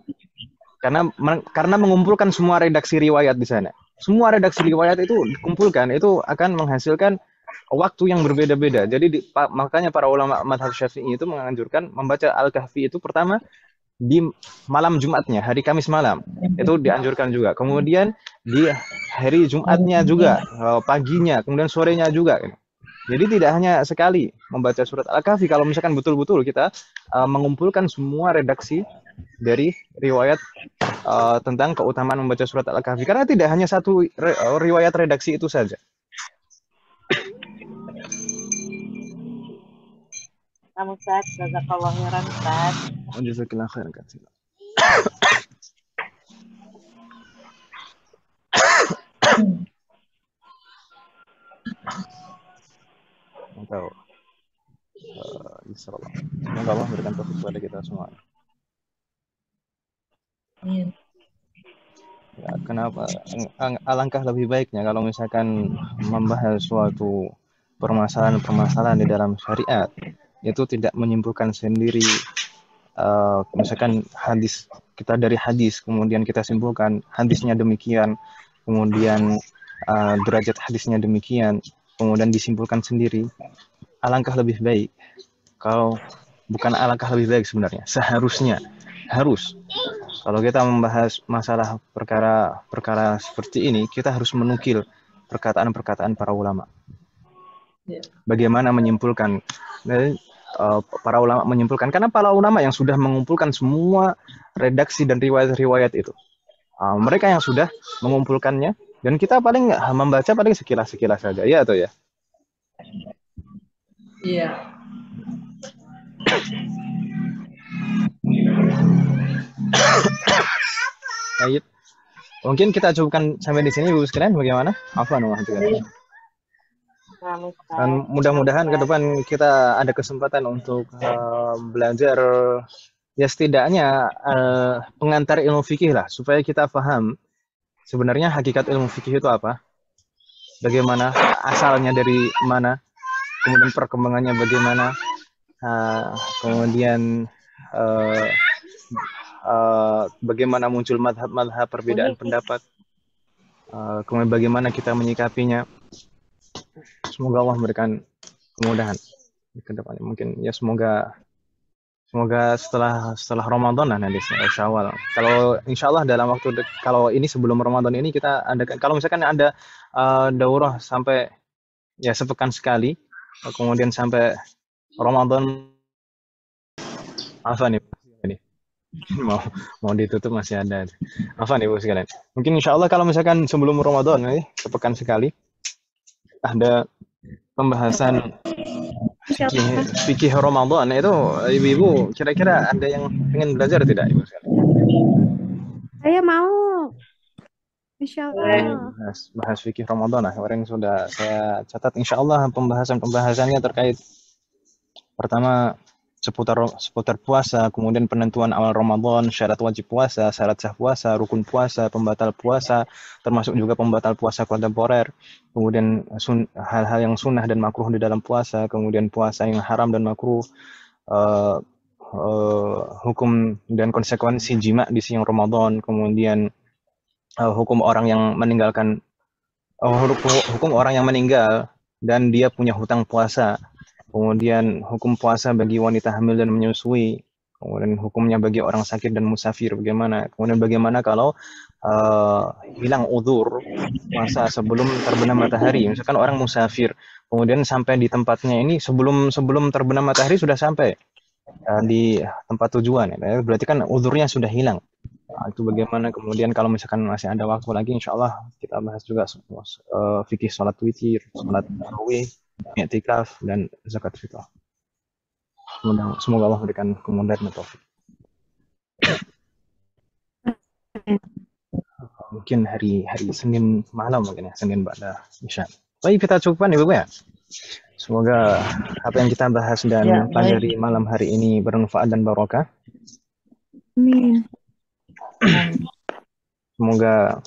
Karena mengumpulkan semua redaksi riwayat di sana. Semua redaksi riwayat itu dikumpulkan, itu akan menghasilkan waktu yang berbeda-beda. Jadi makanya para ulama madhab Syafi'i itu menganjurkan membaca Al-Kahfi itu pertama di malam Jumatnya, hari Kamis malam, itu dianjurkan juga. Kemudian di hari Jumatnya juga, paginya, kemudian sorenya juga. Jadi tidak hanya sekali membaca surat Al-Kahfi. Kalau misalkan betul-betul kita mengumpulkan semua redaksi dari riwayat tentang keutamaan membaca surat Al-Kahfi, karena tidak hanya satu riwayat redaksi itu saja. Ustaz, jazakallahu khairan, Ustaz. Jazakallahu khairan katsira. Atau insyaallah. Semoga Allah memberikan taufik kepada kita semua. Amin. Ya, kenapa? Alangkah lebih baiknya kalau misalkan membahas suatu permasalahan di dalam syariat, itu tidak menyimpulkan sendiri. Misalkan hadis, kita dari hadis kemudian kita simpulkan hadisnya demikian, kemudian derajat hadisnya demikian, kemudian disimpulkan sendiri. Alangkah lebih baik, alangkah lebih baik sebenarnya, seharusnya harus, kalau kita membahas masalah perkara seperti ini, kita harus menukil perkataan-perkataan para ulama. Bagaimana menyimpulkan? Para ulama menyimpulkan, karena para ulama yang sudah mengumpulkan semua redaksi dan riwayat-riwayat itu, mereka yang sudah mengumpulkannya, dan kita paling membaca paling sekilas-sekilas saja, ya atau ya? Iya. Baik, mungkin kita cukupkan sampai di sini, Ibu sekalian. Bagaimana? Dan mudah-mudahan ke depan kita ada kesempatan untuk belajar, ya setidaknya pengantar ilmu fikih lah, supaya kita paham sebenarnya hakikat ilmu fikih itu apa. bagaimana, asalnya dari mana, kemudian perkembangannya bagaimana, kemudian uh, bagaimana muncul madhab-madhab perbedaan pendapat, kemudian bagaimana kita menyikapinya. Semoga Allah memberikan kemudahan ke depannya. Mungkin ya semoga setelah Ramadan lah nanti Syawal. Kalau insya Allah dalam waktu kalau ini sebelum Ramadan ini kita ada, kalau misalkan ada daurah sampai ya sepekan sekali, kemudian sampai Ramadan, apa nih ini mau ditutup masih ada. Apa nih Bu sekalian? Mungkin insya Allah kalau misalkan sebelum Ramadan nih sepekan sekali ada pembahasan fikih Ramadan itu, ibu-ibu kira-kira ada yang ingin belajar tidak ibu sekalian? Saya mau, insya Allah. Bahas fikih Ramadan lah, kemarin sudah saya catat. Insya Allah pembahasannya terkait pertama seputar puasa, kemudian penentuan awal Ramadan, syarat wajib puasa, syarat sah puasa, rukun puasa, pembatal puasa, termasuk juga pembatal puasa kontemporer, kemudian hal-hal yang sunnah dan makruh di dalam puasa, kemudian puasa yang haram dan makruh, hukum dan konsekuensi jima di siang Ramadan, kemudian hukum orang yang meninggalkan, hukum orang yang meninggal dan dia punya hutang puasa. Kemudian hukum puasa bagi wanita hamil dan menyusui, kemudian hukumnya bagi orang sakit dan musafir bagaimana, kemudian bagaimana kalau hilang uzur puasa sebelum terbenam matahari, misalkan orang musafir, kemudian sampai di tempatnya ini sebelum terbenam matahari sudah sampai di tempat tujuan, ya, berarti kan uzurnya sudah hilang. Itu bagaimana. Kemudian kalau misalkan masih ada waktu lagi, insya Allah kita bahas juga fikih sholat witir, sholat tarawih, i'tikaf dan zakat fitrah. Semoga Allah berikan kemudahan dan taufik. Mungkin hari Senin malam mungkin ya, Senin ba'da Isya. Baik, kita cukupkan Ibu ya. Semoga apa yang kita bahas dan pelajari malam hari ini bermanfaat dan barokah. Amin. Semoga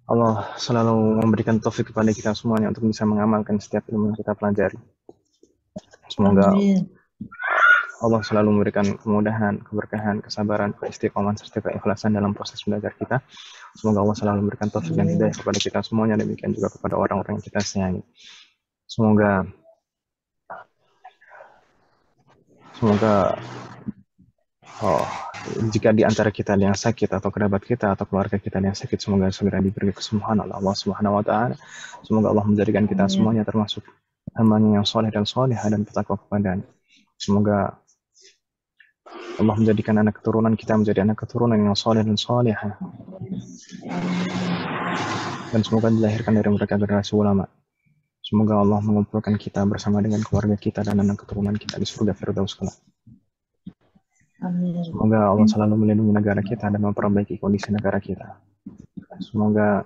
Allah selalu memberikan taufik kepada kita semuanya untuk bisa mengamalkan setiap ilmu yang kita pelajari. Semoga Allah selalu memberikan kemudahan, keberkahan, kesabaran, keistiqomahan, serta keikhlasan dalam proses belajar kita. Semoga Allah selalu memberikan taufik dan hidayah kepada kita semuanya, demikian juga kepada orang-orang yang kita sayangi. Semoga jika di antara kita ada yang sakit atau kerabat kita atau keluarga kita yang sakit, semoga segera diberi kesembuhan oleh Allah Subhanahu wa taala. Semoga Allah menjadikan kita semuanya termasuk hamba-Nya yang soleh dan solehah dan bertakwa kepadanya. Semoga Allah menjadikan anak keturunan kita menjadi anak keturunan yang soleh dan solehah. Dan semoga dilahirkan dari mereka generasi ulama. Semoga Allah mengumpulkan kita bersama dengan keluarga kita dan anak keturunan kita di surga Firdaus kelak. Semoga Allah selalu melindungi negara kita dan memperbaiki kondisi negara kita. Semoga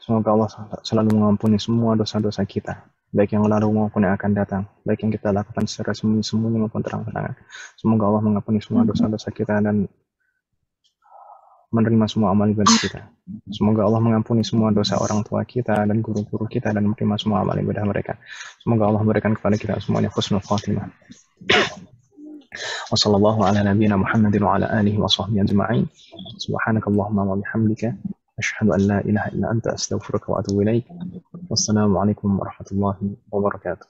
Allah selalu mengampuni semua dosa-dosa kita, baik yang lalu maupun yang akan datang, baik yang kita lakukan secara sembunyi-sembunyi maupun terang-terangan. Semoga Allah mengampuni semua dosa-dosa kita dan menerima semua amal ibadah kita. Semoga Allah mengampuni semua dosa orang tua kita dan guru-guru kita dan menerima semua amal ibadah mereka. Semoga Allah memberikan kepada kita semuanya husnul khatimah. Wa sallallahu ala nabiyyina Muhammadin wa ala alihi wa sahbihi ajma'in. Subhanakallahumma wa bihamdika asyhadu an la ilaha illa anta astaghfiruka wa atubu ilaik. Wassalamu alaikum warahmatullahi wabarakatuh.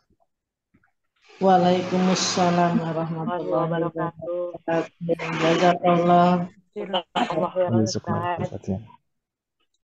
Waalaikumsalam warahmatullahi wabarakatuh. Jazakallah. Jazakallah khairan.